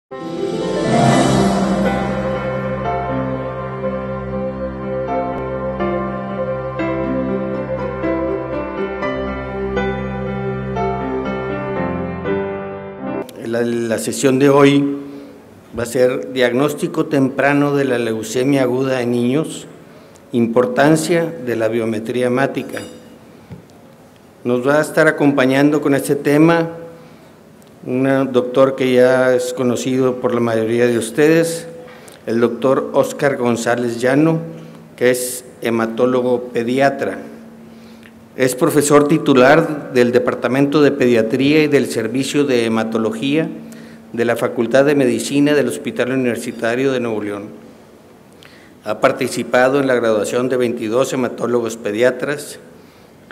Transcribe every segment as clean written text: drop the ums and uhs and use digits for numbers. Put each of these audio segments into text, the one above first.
La sesión de hoy va a ser diagnóstico temprano de la leucemia aguda en niños, importancia de la biometría hemática. Nos va a estar acompañando con este tema un doctor que ya es conocido por la mayoría de ustedes, el doctor Óscar González Llano, que es hematólogo pediatra. Es profesor titular del Departamento de Pediatría y del Servicio de Hematología de la Facultad de Medicina del Hospital Universitario de Nuevo León. Ha participado en la graduación de 22 hematólogos pediatras,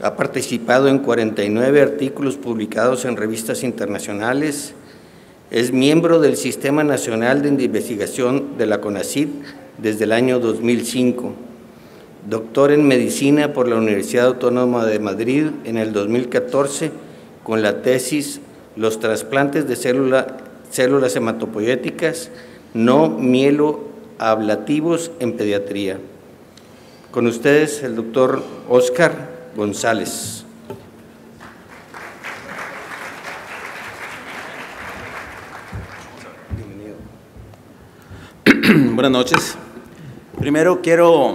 ha participado en 49 artículos publicados en revistas internacionales, es miembro del Sistema Nacional de Investigación de la CONACYT desde el año 2005. Doctor en Medicina por la Universidad Autónoma de Madrid en el 2014 con la tesis Los trasplantes de células hematopoyéticas no mieloablativos en pediatría. Con ustedes el doctor Óscar González. Bienvenido. Buenas noches. Primero quiero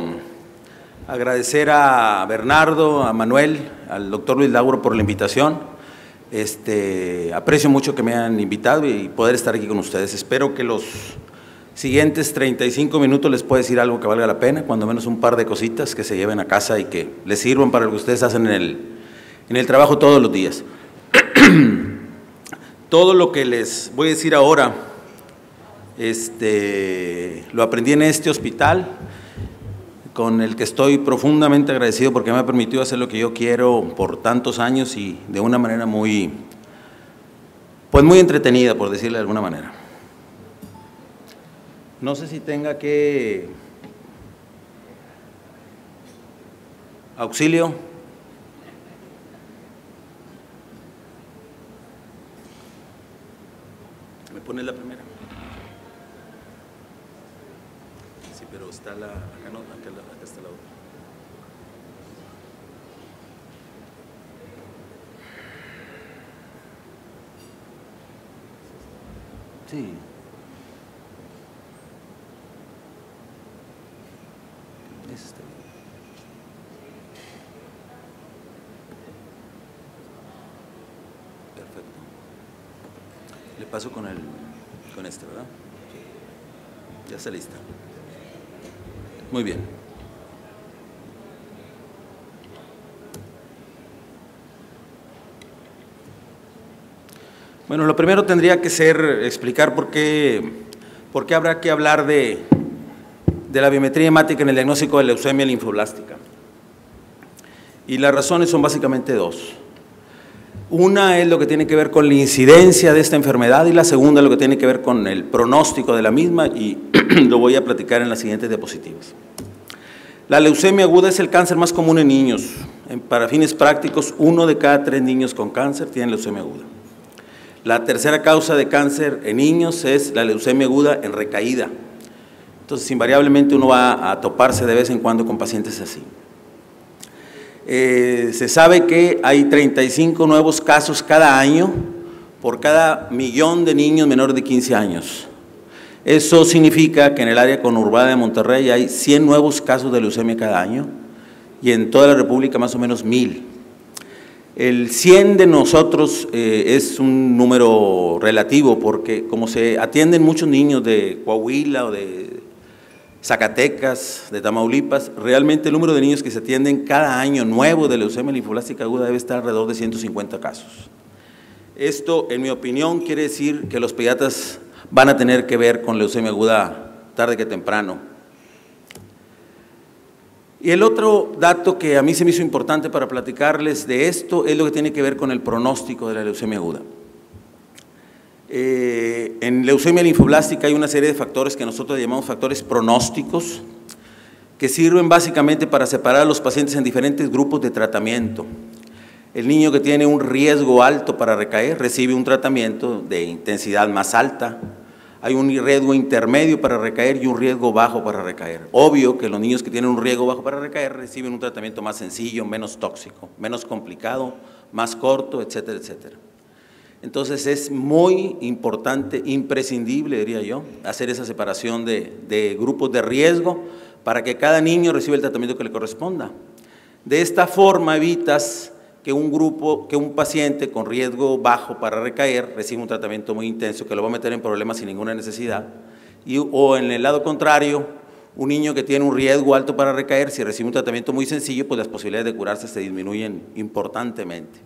agradecer a Bernardo, a Manuel, al doctor Luis Lauro por la invitación. Aprecio mucho que me hayan invitado y poder estar aquí con ustedes. Espero que los siguientes 35 minutos les pueda decir algo que valga la pena, cuando menos un par de cositas que se lleven a casa y que les sirvan para lo que ustedes hacen en el trabajo todos los días. Todo lo que les voy a decir ahora, lo aprendí en este hospital, con el que estoy profundamente agradecido porque me ha permitido hacer lo que yo quiero por tantos años y de una manera muy entretenida, por decirle de alguna manera. No sé si tenga que… auxilio. ¿Me pones la primera? Sí, pero está la… acá no, acá está la otra. Sí. Perfecto. Le paso con este, ¿verdad? Ya está lista. Muy bien. Bueno, lo primero tendría que ser explicar por qué habrá que hablar de la biometría hemática en el diagnóstico de leucemia linfoblástica. Y las razones son básicamente dos. Una es lo que tiene que ver con la incidencia de esta enfermedad y la segunda es lo que tiene que ver con el pronóstico de la misma y lo voy a platicar en las siguientes diapositivas. La leucemia aguda es el cáncer más común en niños. Para fines prácticos, 1 de cada 3 niños con cáncer tienen leucemia aguda. La tercera causa de cáncer en niños es la leucemia aguda en recaída. Entonces, invariablemente uno va a toparse de vez en cuando con pacientes así. Se sabe que hay 35 nuevos casos cada año por cada 1.000.000 de niños menores de 15 años. Eso significa que en el área conurbada de Monterrey hay 100 nuevos casos de leucemia cada año y en toda la República más o menos 1.000. El 100 de nosotros es un número relativo porque como se atienden muchos niños de Coahuila o de Zacatecas, de Tamaulipas, realmente el número de niños que se atienden cada año nuevo de leucemia linfoblástica aguda debe estar alrededor de 150 casos. Esto, en mi opinión, quiere decir que los pediatras van a tener que ver con leucemia aguda tarde que temprano. Y el otro dato que a mí se me hizo importante para platicarles de esto es lo que tiene que ver con el pronóstico de la leucemia aguda. En leucemia linfoblástica hay una serie de factores que nosotros llamamos factores pronósticos que sirven básicamente para separar a los pacientes en diferentes grupos de tratamiento. El niño que tiene un riesgo alto para recaer recibe un tratamiento de intensidad más alta. hay un riesgo intermedio para recaer y un riesgo bajo para recaer. Obvio que los niños que tienen un riesgo bajo para recaer reciben un tratamiento más sencillo, menos tóxico, menos complicado, más corto, etcétera, etcétera. Entonces es muy importante, imprescindible, diría yo, hacer esa separación de grupos de riesgo para que cada niño reciba el tratamiento que le corresponda. De esta forma evitas que un paciente con riesgo bajo para recaer reciba un tratamiento muy intenso que lo va a meter en problemas sin ninguna necesidad, o en el lado contrario, un niño que tiene un riesgo alto para recaer, si recibe un tratamiento muy sencillo, pues las posibilidades de curarse se disminuyen importantemente.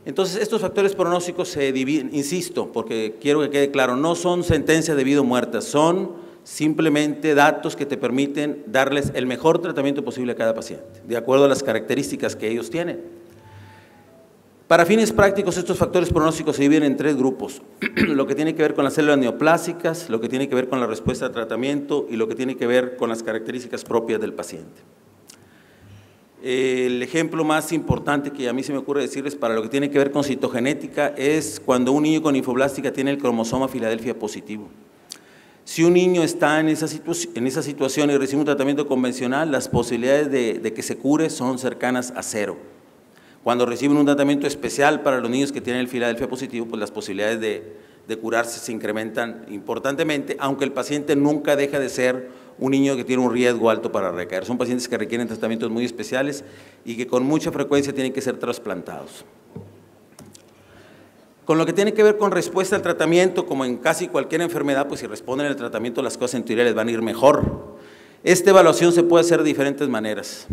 Entonces, estos factores pronósticos se dividen, insisto, porque quiero que quede claro, no son sentencias de vida o muerte, son simplemente datos que te permiten darles el mejor tratamiento posible a cada paciente, de acuerdo a las características que ellos tienen. Para fines prácticos, estos factores pronósticos se dividen en 3 grupos, lo que tiene que ver con las células neoplásicas, lo que tiene que ver con la respuesta al tratamiento y lo que tiene que ver con las características propias del paciente. El ejemplo más importante que a mí se me ocurre decirles para lo que tiene que ver con citogenética es cuando un niño con linfoblástica tiene el cromosoma Filadelfia positivo. Si un niño está en esa situación y recibe un tratamiento convencional, las posibilidades de que se cure son cercanas a 0. Cuando reciben un tratamiento especial para los niños que tienen el Filadelfia positivo, pues las posibilidades de curarse se incrementan importantemente, aunque el paciente nunca deja de ser un niño que tiene un riesgo alto para recaer. Son pacientes que requieren tratamientos muy especiales y que con mucha frecuencia tienen que ser trasplantados. Con lo que tiene que ver con respuesta al tratamiento, como en casi cualquier enfermedad, pues si responden al tratamiento las cosas en teoría les van a ir mejor. Esta evaluación se puede hacer de diferentes maneras.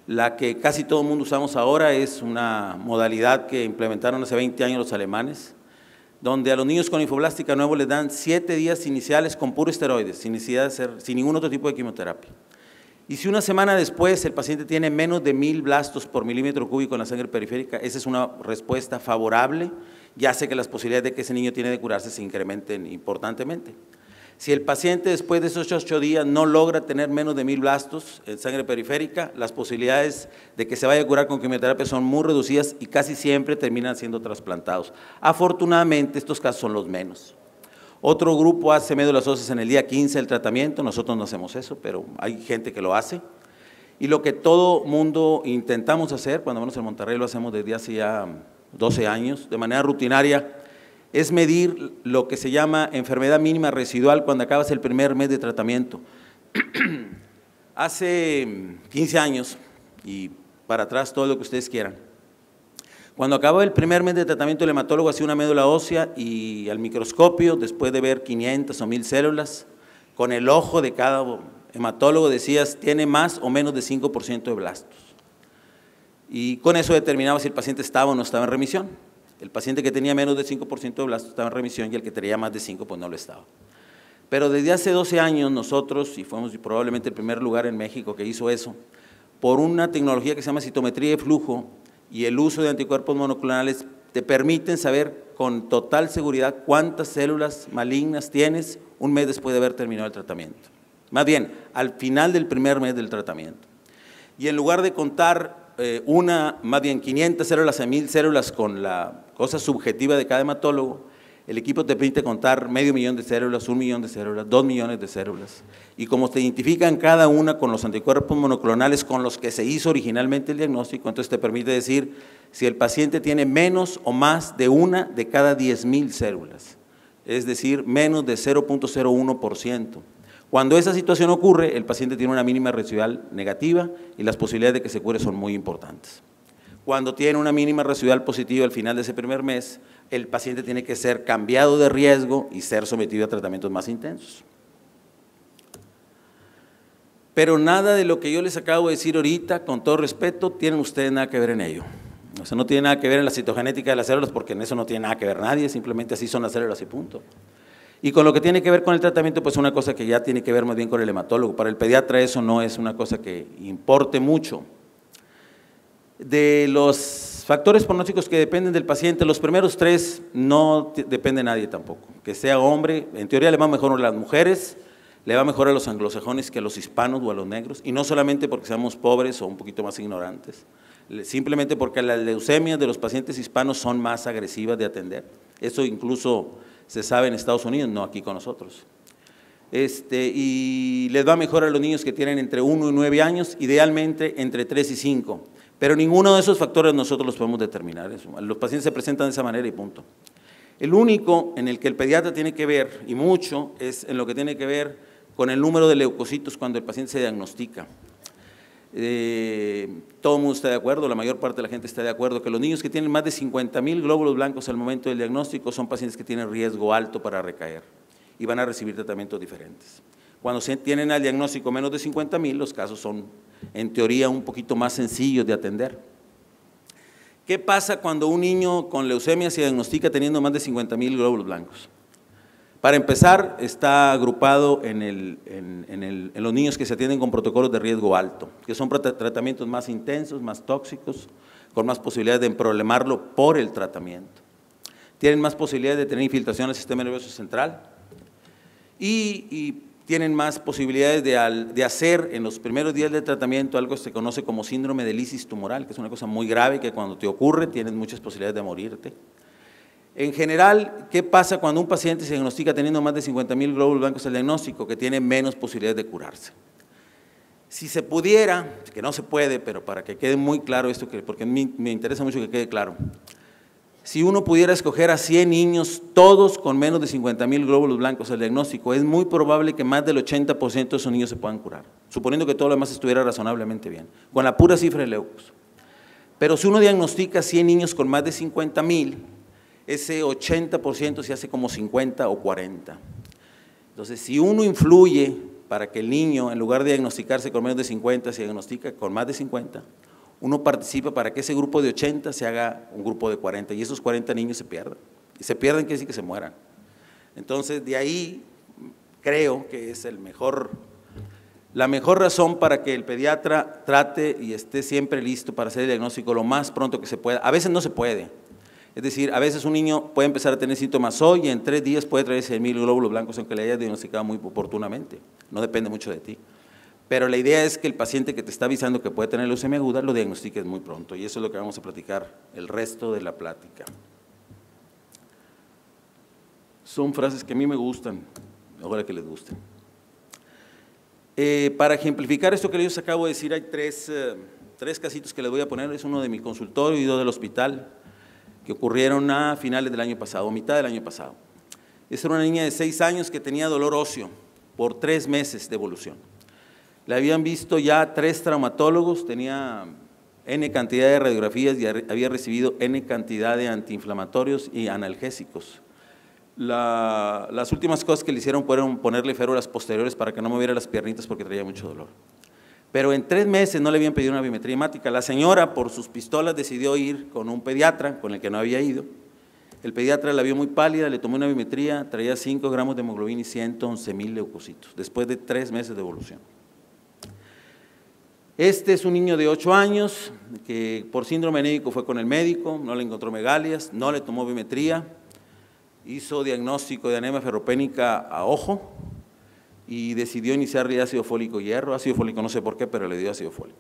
La que casi todo el mundo usamos ahora es una modalidad que implementaron hace 20 años los alemanes, donde a los niños con linfoblástica nuevo les dan 7 días iniciales con puros esteroides, sin ningún otro tipo de quimioterapia. Y si una semana después el paciente tiene menos de 1000 blastos por milímetro cúbico en la sangre periférica, esa es una respuesta favorable y hace que las posibilidades de que ese niño tiene de curarse se incrementen importantemente. Si el paciente después de esos 8 días no logra tener menos de 1000 blastos en sangre periférica, las posibilidades de que se vaya a curar con quimioterapia son muy reducidas y casi siempre terminan siendo trasplantados. Afortunadamente, estos casos son los menos. Otro grupo hace médulas óseas en el día 15 del tratamiento, nosotros no hacemos eso, pero hay gente que lo hace. Y lo que todo mundo intentamos hacer, cuando vamos en Monterrey lo hacemos desde hace ya 12 años, de manera rutinaria, es medir lo que se llama enfermedad mínima residual cuando acabas el primer mes de tratamiento. Hace 15 años, y para atrás todo lo que ustedes quieran, cuando acababa el primer mes de tratamiento el hematólogo hacía una médula ósea y al microscopio, después de ver 500 o 1000 células, con el ojo de cada hematólogo decías, tiene más o menos de 5% de blastos. Y con eso determinaba si el paciente estaba o no estaba en remisión. El paciente que tenía menos de 5% de blastos estaba en remisión y el que tenía más de 5 pues no lo estaba. Pero desde hace 12 años nosotros, y fuimos probablemente el primer lugar en México que hizo eso, por una tecnología que se llama citometría de flujo y el uso de anticuerpos monoclonales, te permiten saber con total seguridad cuántas células malignas tienes un mes después de haber terminado el tratamiento. Más bien, al final del primer mes del tratamiento. Y en lugar de contar más bien 500 células a 1000 células con la cosa subjetiva de cada hematólogo, el equipo te permite contar 500.000 de células, 1 millón de células, 2 millones de células. Y como te identifican cada una con los anticuerpos monoclonales con los que se hizo originalmente el diagnóstico, entonces te permite decir si el paciente tiene menos o más de una de cada 10.000 células, es decir, menos de 0.01%. Cuando esa situación ocurre, el paciente tiene una mínima residual negativa y las posibilidades de que se cure son muy importantes. Cuando tiene una mínima residual positiva al final de ese primer mes, el paciente tiene que ser cambiado de riesgo y ser sometido a tratamientos más intensos. Pero nada de lo que yo les acabo de decir ahorita, con todo respeto, tienen ustedes nada que ver en ello. O sea, no tiene nada que ver en la citogenética de las células porque en eso no tiene nada que ver nadie, simplemente así son las células y punto. Y con lo que tiene que ver con el tratamiento, pues una cosa que ya tiene que ver más bien con el hematólogo. Para el pediatra eso no es una cosa que importe mucho. De los factores pronósticos que dependen del paciente, los primeros 3 no depende de nadie tampoco. Que sea hombre, en teoría le va mejor a las mujeres, le va mejor a los anglosajones que a los hispanos o a los negros, y no solamente porque seamos pobres o un poquito más ignorantes, simplemente porque las leucemias de los pacientes hispanos son más agresivas de atender. Eso incluso se sabe en Estados Unidos, no aquí con nosotros. Y les va mejor a los niños que tienen entre 1 y 9 años, idealmente entre 3 y 5, pero ninguno de esos factores nosotros los podemos determinar. Los pacientes se presentan de esa manera y punto. El único en el que el pediatra tiene que ver, y mucho, es en lo que tiene que ver con el número de leucocitos cuando el paciente se diagnostica. Todo el mundo está de acuerdo, la mayor parte de la gente está de acuerdo que los niños que tienen más de 50,000 glóbulos blancos al momento del diagnóstico son pacientes que tienen riesgo alto para recaer y van a recibir tratamientos diferentes. Cuando se tienen al diagnóstico menos de 50,000, los casos son, en teoría, un poquito más sencillos de atender. ¿Qué pasa cuando un niño con leucemia se diagnostica teniendo más de 50,000 glóbulos blancos? Para empezar, está agrupado en los niños que se atienden con protocolos de riesgo alto, que son tratamientos más intensos, más tóxicos, con más posibilidades de emproblemarlo por el tratamiento. Tienen más posibilidades de tener infiltración al sistema nervioso central y tienen más posibilidades de hacer en los primeros días del tratamiento algo que se conoce como síndrome de lisis tumoral, que es una cosa muy grave que cuando te ocurre tienes muchas posibilidades de morirte. En general, ¿qué pasa cuando un paciente se diagnostica teniendo más de 50,000 glóbulos blancos al diagnóstico? Que tiene menos posibilidades de curarse. Si se pudiera, que no se puede, pero para que quede muy claro esto, porque a mí me interesa mucho que quede claro, si uno pudiera escoger a 100 niños, todos con menos de 50,000 glóbulos blancos al diagnóstico, es muy probable que más del 80% de esos niños se puedan curar, suponiendo que todo lo demás estuviera razonablemente bien, con la pura cifra de leucos. Pero si uno diagnostica 100 niños con más de 50,000, ese 80% se hace como 50 o 40. Entonces, si uno influye para que el niño, en lugar de diagnosticarse con menos de 50, se diagnostica con más de 50, uno participa para que ese grupo de 80 se haga un grupo de 40 y esos 40 niños se pierdan. Y se pierdan quiere decir que se mueran. Entonces, de ahí creo que es la mejor razón para que el pediatra trate y esté siempre listo para hacer el diagnóstico lo más pronto que se pueda. A veces no se puede. Es decir, a veces un niño puede empezar a tener síntomas hoy y en 3 días puede traer 100,000 glóbulos blancos aunque le hayas diagnosticado muy oportunamente. No depende mucho de ti. Pero la idea es que el paciente que te está avisando que puede tener leucemia aguda lo diagnostiques muy pronto y eso es lo que vamos a platicar el resto de la plática. Son frases que a mí me gustan, ojalá que les gusten. Para ejemplificar esto que les acabo de decir, hay tres casitos que les voy a poner, es uno de mi consultorio y 2 del hospital, que ocurrieron a finales del año pasado, mitad del año pasado. Esta era una niña de 6 años que tenía dolor óseo por 3 meses de evolución. Le habían visto ya 3 traumatólogos, tenía N cantidad de radiografías y había recibido N cantidad de antiinflamatorios y analgésicos. Las últimas cosas que le hicieron fueron ponerle férulas posteriores para que no moviera las piernitas porque traía mucho dolor. Pero en 3 meses no le habían pedido una biometría hemática. La señora, por sus pistolas, decidió ir con un pediatra con el que no había ido. El pediatra la vio muy pálida, le tomó una biometría, traía 5 gramos de hemoglobina y 111,000 leucocitos, después de 3 meses de evolución. Este es un niño de 8 años que por síndrome anémico fue con el médico, no le encontró megalias, no le tomó biometría, hizo diagnóstico de anemia ferropénica a ojo y decidió iniciarle ácido fólico hierro, ácido fólico no sé por qué, pero le dio ácido fólico.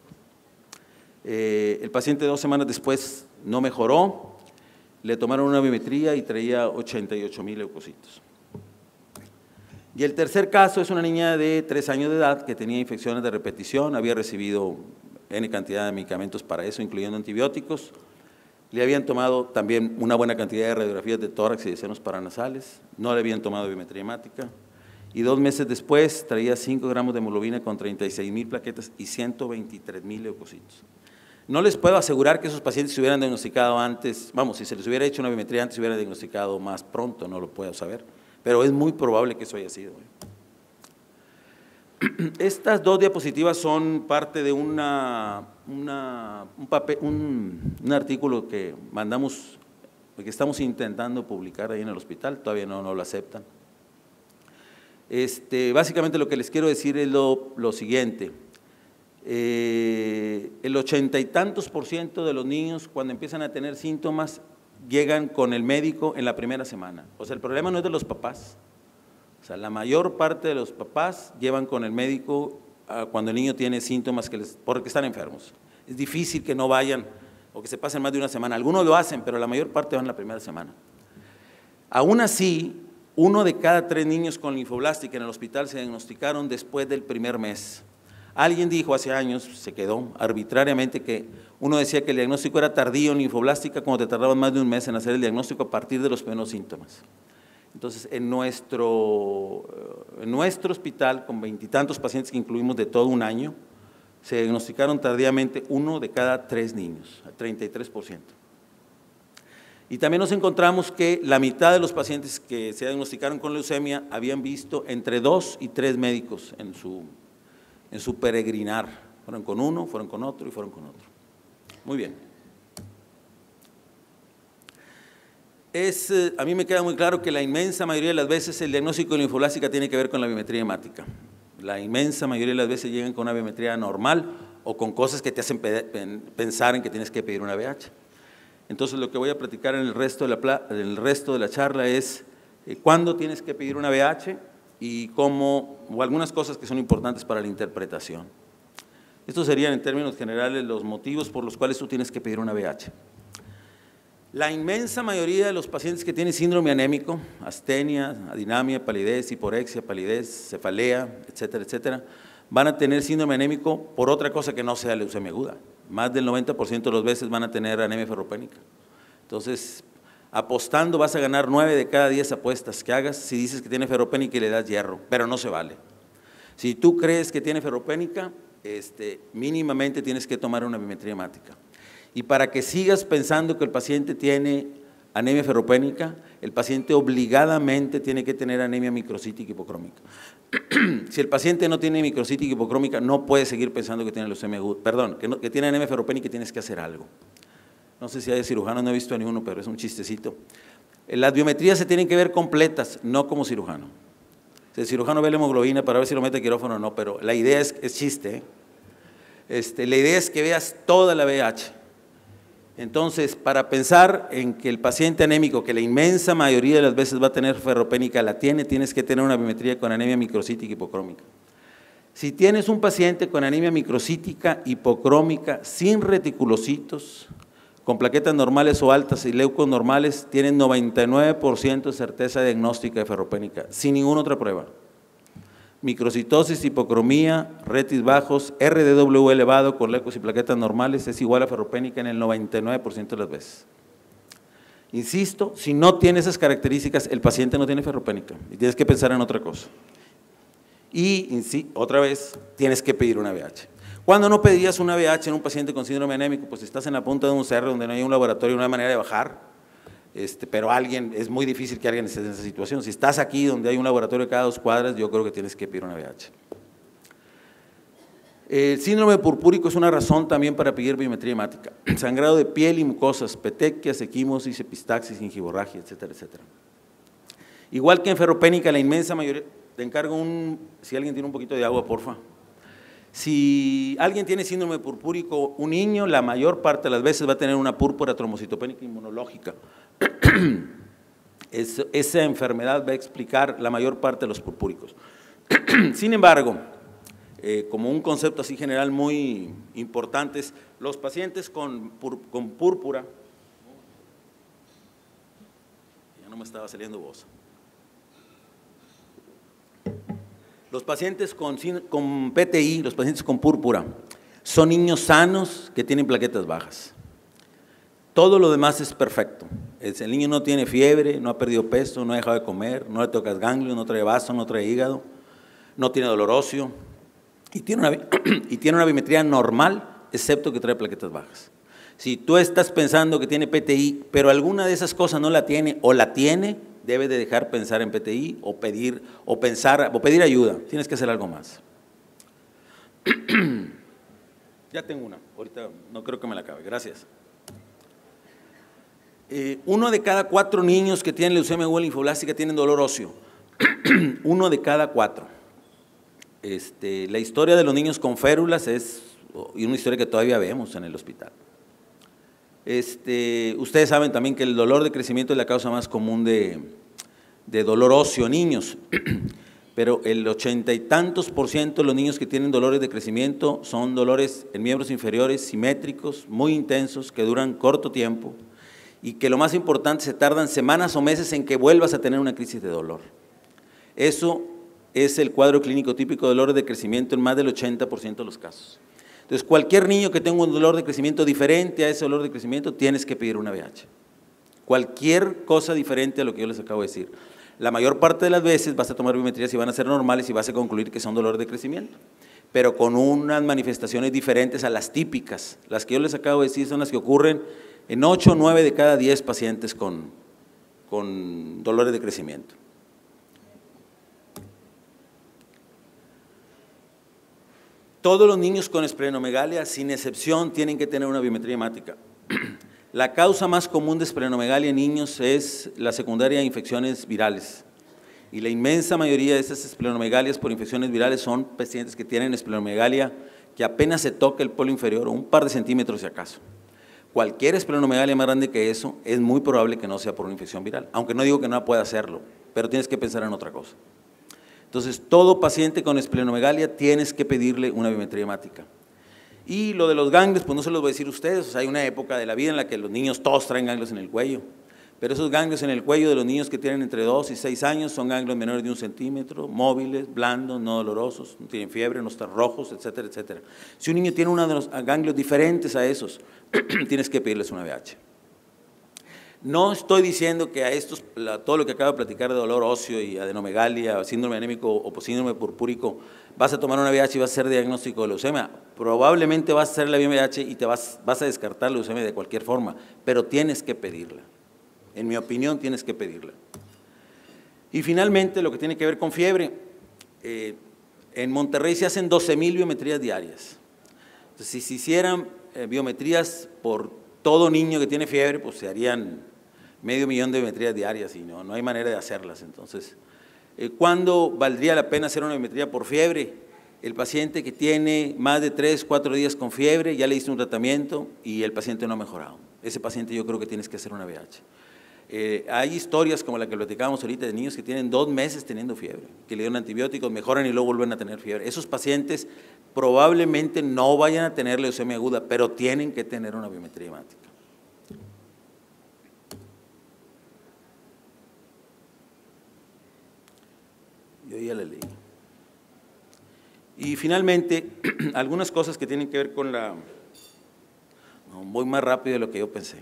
El paciente 2 semanas después no mejoró, le tomaron una biometría y traía 88,000 leucocitos. Y el tercer caso es una niña de 3 años de edad que tenía infecciones de repetición, había recibido N cantidad de medicamentos para eso, incluyendo antibióticos. Le habían tomado también una buena cantidad de radiografías de tórax y de senos paranasales, no le habían tomado biometría hemática. Y 2 meses después traía 5 gramos de hemoglobina con 36,000 plaquetas y 123,000 leucocitos. No les puedo asegurar que esos pacientes se hubieran diagnosticado antes, vamos, si se les hubiera hecho una biometría antes, se hubieran diagnosticado más pronto, no lo puedo saber, pero es muy probable que eso haya sido. Estas 2 diapositivas son parte de un artículo que mandamos, que estamos intentando publicar ahí en el hospital, todavía no lo aceptan. Básicamente lo que les quiero decir es lo siguiente, el 80 y tantos % de los niños cuando empiezan a tener síntomas llegan con el médico en la primera semana, o sea el problema no es de los papás, o sea la mayor parte de los papás llevan con el médico cuando el niño tiene síntomas porque están enfermos, es difícil que no vayan o que se pasen más de una semana, algunos lo hacen pero la mayor parte van la primera semana. Aún así, 1 de cada 3 niños con linfoblástica en el hospital se diagnosticaron después del primer mes. Alguien dijo hace años, se quedó arbitrariamente, que uno decía que el diagnóstico era tardío en linfoblástica cuando te tardaban más de un mes en hacer el diagnóstico a partir de los primeros síntomas. Entonces, en nuestro hospital, con 20 y tantos pacientes que incluimos de todo un año, se diagnosticaron tardíamente 1 de cada 3 niños, 33%. Y también nos encontramos que la mitad de los pacientes que se diagnosticaron con leucemia habían visto entre 2 y 3 médicos en su peregrinar. Fueron con uno, fueron con otro y fueron con otro. Muy bien. A mí me queda muy claro que la inmensa mayoría de las veces el diagnóstico de linfoblástica tiene que ver con la biometría hemática. La inmensa mayoría de las veces llegan con una biometría normal o con cosas que te hacen pensar en que tienes que pedir una BH. Entonces, lo que voy a platicar en el resto de la charla es cuándo tienes que pedir una BH y cómo, o algunas cosas que son importantes para la interpretación. Estos serían, en términos generales, los motivos por los cuales tú tienes que pedir una BH. La inmensa mayoría de los pacientes que tienen síndrome anémico, astenia, adinamia, palidez, hiporexia, palidez, cefalea, etcétera, etcétera, van a tener síndrome anémico por otra cosa que no sea leucemia aguda. Más del 90% de las veces van a tener anemia ferropénica. Entonces, apostando vas a ganar 9 de cada 10 apuestas que hagas si dices que tiene ferropénica y le das hierro, pero no se vale. Si tú crees que tiene ferropénica, mínimamente tienes que tomar una biometría hemática. Y para que sigas pensando que el paciente tiene anemia ferropénica, el paciente obligadamente tiene que tener anemia microcítica hipocrómica. Si el paciente no tiene microcítica hipocrómica, no puede seguir pensando que tiene leucemia aguda, perdón, que tiene anemia ferropénica y tienes que hacer algo. No sé si hay cirujanos, no he visto a ninguno, pero es un chistecito. Las biometrías se tienen que ver completas, no como cirujano. Si el cirujano ve la hemoglobina para ver si lo mete a quirófano o no, pero la idea es chiste, la idea es que veas toda la VH. Entonces, para pensar en que el paciente anémico, que la inmensa mayoría de las veces va a tener ferropénica, tienes que tener una biometría con anemia microcítica hipocrómica. Si tienes un paciente con anemia microcítica hipocrómica sin reticulocitos, con plaquetas normales o altas y leucos normales, tienen 99% de certeza diagnóstica de ferropénica, sin ninguna otra prueba. Microcitosis, hipocromía, retis bajos, RDW elevado con leucos y plaquetas normales es igual a ferropénica en el 99% de las veces. Insisto, si no tiene esas características, el paciente no tiene ferropénica y tienes que pensar en otra cosa. Y otra vez, tienes que pedir una VH. ¿Cuándo no pedirías una VH en un paciente con síndrome anémico? Pues estás en la punta de un cerro donde no hay un laboratorio, no hay manera de bajar. Pero es muy difícil que alguien esté en esa situación. Si estás aquí donde hay un laboratorio cada 2 cuadras, yo creo que tienes que pedir una VH. El síndrome purpúrico es una razón también para pedir biometría hemática. Sangrado de piel y mucosas, petequias, equimosis, epistaxis, gingivorragia, etcétera, etcétera. Igual que en ferropénica, la inmensa mayoría, te encargo si alguien tiene un poquito de agua, porfa. Si alguien tiene síndrome purpúrico, un niño, la mayor parte de las veces va a tener una púrpura trombocitopénica inmunológica. Esa enfermedad va a explicar la mayor parte de los purpúricos. Sin embargo, como un concepto así general muy importante, los pacientes con púrpura, ya no me estaba saliendo voz. Los pacientes con PTI, los pacientes con púrpura, son niños sanos que tienen plaquetas bajas. Todo lo demás es perfecto. El niño no tiene fiebre, no ha perdido peso, no ha dejado de comer, no le tocas ganglio, no trae vaso, no trae hígado, no tiene dolor óseo y tiene una biometría normal, excepto que trae plaquetas bajas. Si tú estás pensando que tiene PTI, pero alguna de esas cosas no la tiene o la tiene, debe de dejar pensar en PTI o pedir ayuda. Tienes que hacer algo más. Ya tengo una, ahorita no creo que me la acabe, gracias. 1 de cada 4 niños que tienen leucemia aguda linfoblástica tienen dolor óseo. 1 de cada 4. La historia de los niños con férulas es una historia que todavía vemos en el hospital. Ustedes saben también que el dolor de crecimiento es la causa más común de dolor óseo en niños, pero el 80 y tantos % de los niños que tienen dolores de crecimiento son dolores en miembros inferiores simétricos, muy intensos, que duran corto tiempo y que lo más importante, se tardan semanas o meses en que vuelvas a tener una crisis de dolor. Eso es el cuadro clínico típico de dolores de crecimiento en más del 80% de los casos. Entonces, cualquier niño que tenga un dolor de crecimiento diferente a ese dolor de crecimiento, tienes que pedir una VH. Cualquier cosa diferente a lo que yo les acabo de decir. La mayor parte de las veces vas a tomar biometrías y van a ser normales y vas a concluir que son dolores de crecimiento, pero con unas manifestaciones diferentes a las típicas. Las que yo les acabo de decir son las que ocurren en 8 o 9 de cada 10 pacientes con dolores de crecimiento. Todos los niños con esplenomegalia, sin excepción, tienen que tener una biometría hemática. La causa más común de esplenomegalia en niños es la secundaria de infecciones virales. Y la inmensa mayoría de esas esplenomegalias por infecciones virales son pacientes que tienen esplenomegalia que apenas se toca el polo inferior, o un par de centímetros si acaso. Cualquier esplenomegalia más grande que eso, es muy probable que no sea por una infección viral. Aunque no digo que no pueda hacerlo, pero tienes que pensar en otra cosa. Entonces, todo paciente con esplenomegalia tienes que pedirle una biometría hemática. Y lo de los ganglios, pues no se los voy a decir a ustedes, o sea, hay una época de la vida en la que los niños todos traen ganglios en el cuello, pero esos ganglios en el cuello de los niños que tienen entre 2 y 6 años son ganglios menores de 1 centímetro, móviles, blandos, no dolorosos, no tienen fiebre, no están rojos, etcétera, etcétera. Si un niño tiene uno de los ganglios diferentes a esos, tienes que pedirles una VH. No estoy diciendo que a estos, todo lo que acabo de platicar de dolor óseo y adenomegalia, síndrome anémico o síndrome purpúrico, vas a tomar una VH y vas a hacer diagnóstico de leucemia. Probablemente vas a hacer la VH y te vas a descartar la leucemia de cualquier forma, pero tienes que pedirla. En mi opinión, tienes que pedirla. Y finalmente, lo que tiene que ver con fiebre. En Monterrey se hacen 12,000 biometrías diarias. Entonces, si se hicieran biometrías por todo niño que tiene fiebre, pues se harían 500,000 de biometrías diarias y no hay manera de hacerlas. Entonces, ¿cuándo valdría la pena hacer una biometría por fiebre? El paciente que tiene más de 3, 4 días con fiebre, ya le hice un tratamiento y el paciente no ha mejorado. Ese paciente yo creo que tienes que hacer una VH. Hay historias como la que platicábamos ahorita de niños que tienen 2 meses teniendo fiebre, que le dieron antibióticos, mejoran y luego vuelven a tener fiebre. Esos pacientes probablemente no vayan a tener leucemia aguda, pero tienen que tener una biometría hemática. Yo ya la leí. Y finalmente, algunas cosas que tienen que ver con la… No, voy más rápido de lo que yo pensé.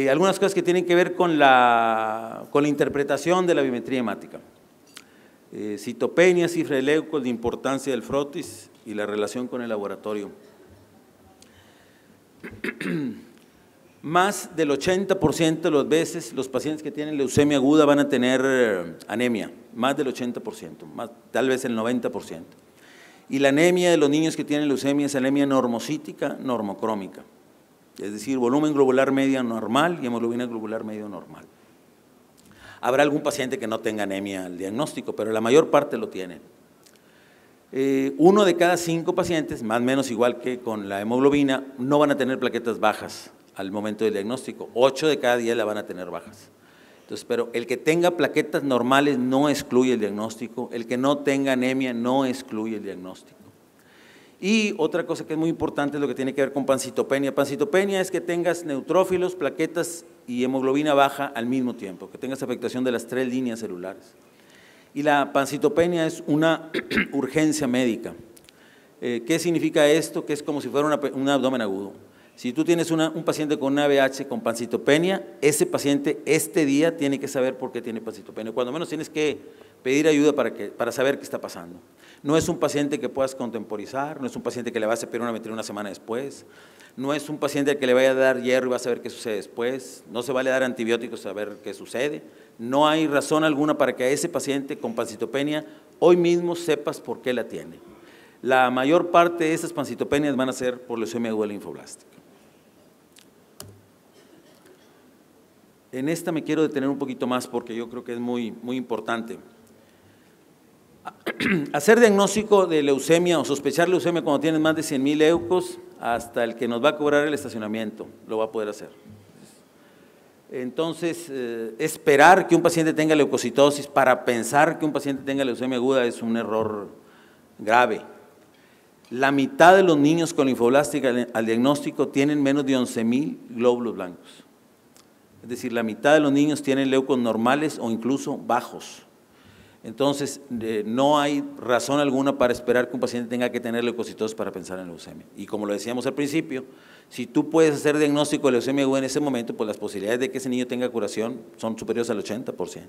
Algunas cosas que tienen que ver con la interpretación de la biometría hemática. Citopenia, cifra de leucos, la importancia del frotis y la relación con el laboratorio. Más del 80% de las veces los pacientes que tienen leucemia aguda van a tener anemia, más del 80%, tal vez el 90%. Y la anemia de los niños que tienen leucemia es anemia normocítica, normocrómica. Es decir, volumen globular medio normal y hemoglobina globular medio normal. Habrá algún paciente que no tenga anemia al diagnóstico, pero la mayor parte lo tienen. 1 de cada 5 pacientes, más o menos igual que con la hemoglobina, no van a tener plaquetas bajas al momento del diagnóstico. 8 de cada 10 la van a tener bajas. Entonces, pero el que tenga plaquetas normales no excluye el diagnóstico, el que no tenga anemia no excluye el diagnóstico. Y otra cosa que es muy importante es lo que tiene que ver con pancitopenia. Pancitopenia es que tengas neutrófilos, plaquetas y hemoglobina baja al mismo tiempo, que tengas afectación de las 3 líneas celulares. Y la pancitopenia es una urgencia médica. ¿Qué significa esto? Que es como si fuera un abdomen agudo. Si tú tienes un paciente con una VH con pancitopenia, ese paciente este día tiene que saber por qué tiene pancitopenia. Cuando menos tienes que pedir ayuda para saber qué está pasando. No es un paciente que puedas contemporizar, no es un paciente que le vas a pedir una biometría una semana después, no es un paciente al que le vaya a dar hierro y vas a ver qué sucede después, no se vale dar antibióticos a ver qué sucede. No hay razón alguna para que a ese paciente con pancitopenia hoy mismo sepas por qué la tiene. La mayor parte de esas pancitopenias van a ser por leucemia aguda linfoblástica. En esta me quiero detener un poquito más porque yo creo que es muy importante. Hacer diagnóstico de leucemia o sospechar leucemia cuando tienes más de 100,000 leucos, hasta el que nos va a cobrar el estacionamiento lo va a poder hacer. Entonces, esperar que un paciente tenga leucocitosis para pensar que un paciente tenga leucemia aguda es un error grave. La mitad de los niños con linfoblástica al diagnóstico tienen menos de 11,000 glóbulos blancos. Es decir, la mitad de los niños tienen leucos normales o incluso bajos. Entonces, no hay razón alguna para esperar que un paciente tenga que tener leucocitosis para pensar en leucemia. Y como lo decíamos al principio, si tú puedes hacer diagnóstico de leucemia aguda en ese momento, pues las posibilidades de que ese niño tenga curación son superiores al 80%.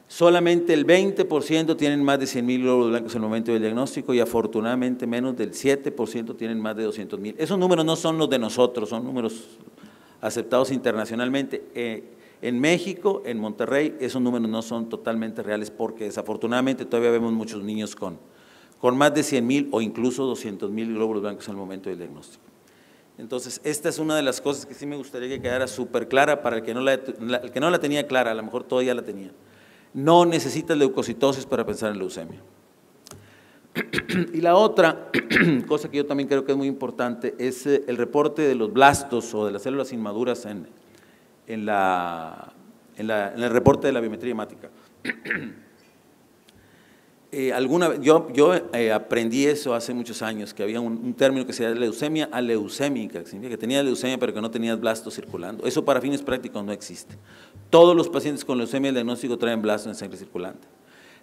Solamente el 20% tienen más de 100,000 glóbulos blancos en el momento del diagnóstico y afortunadamente menos del 7% tienen más de 200,000. Esos números no son los de nosotros, son números aceptados internacionalmente. En México, en Monterrey, esos números no son totalmente reales porque desafortunadamente todavía vemos muchos niños con más de 100,000 o incluso 200,000 glóbulos blancos en el momento del diagnóstico. Entonces, esta es una de las cosas que sí me gustaría que quedara súper clara para el que no la tenía clara, a lo mejor todavía la tenía. No necesitas leucocitosis para pensar en leucemia. Y la otra cosa que yo también creo que es muy importante es el reporte de los blastos o de las células inmaduras en el reporte de la biometría hemática. Yo aprendí eso hace muchos años, que había un término que se llama leucemia aleucémica, que significa que tenías leucemia pero que no tenías blastos circulando. Eso para fines prácticos no existe. Todos los pacientes con leucemia, el diagnóstico traen blastos en sangre circulante.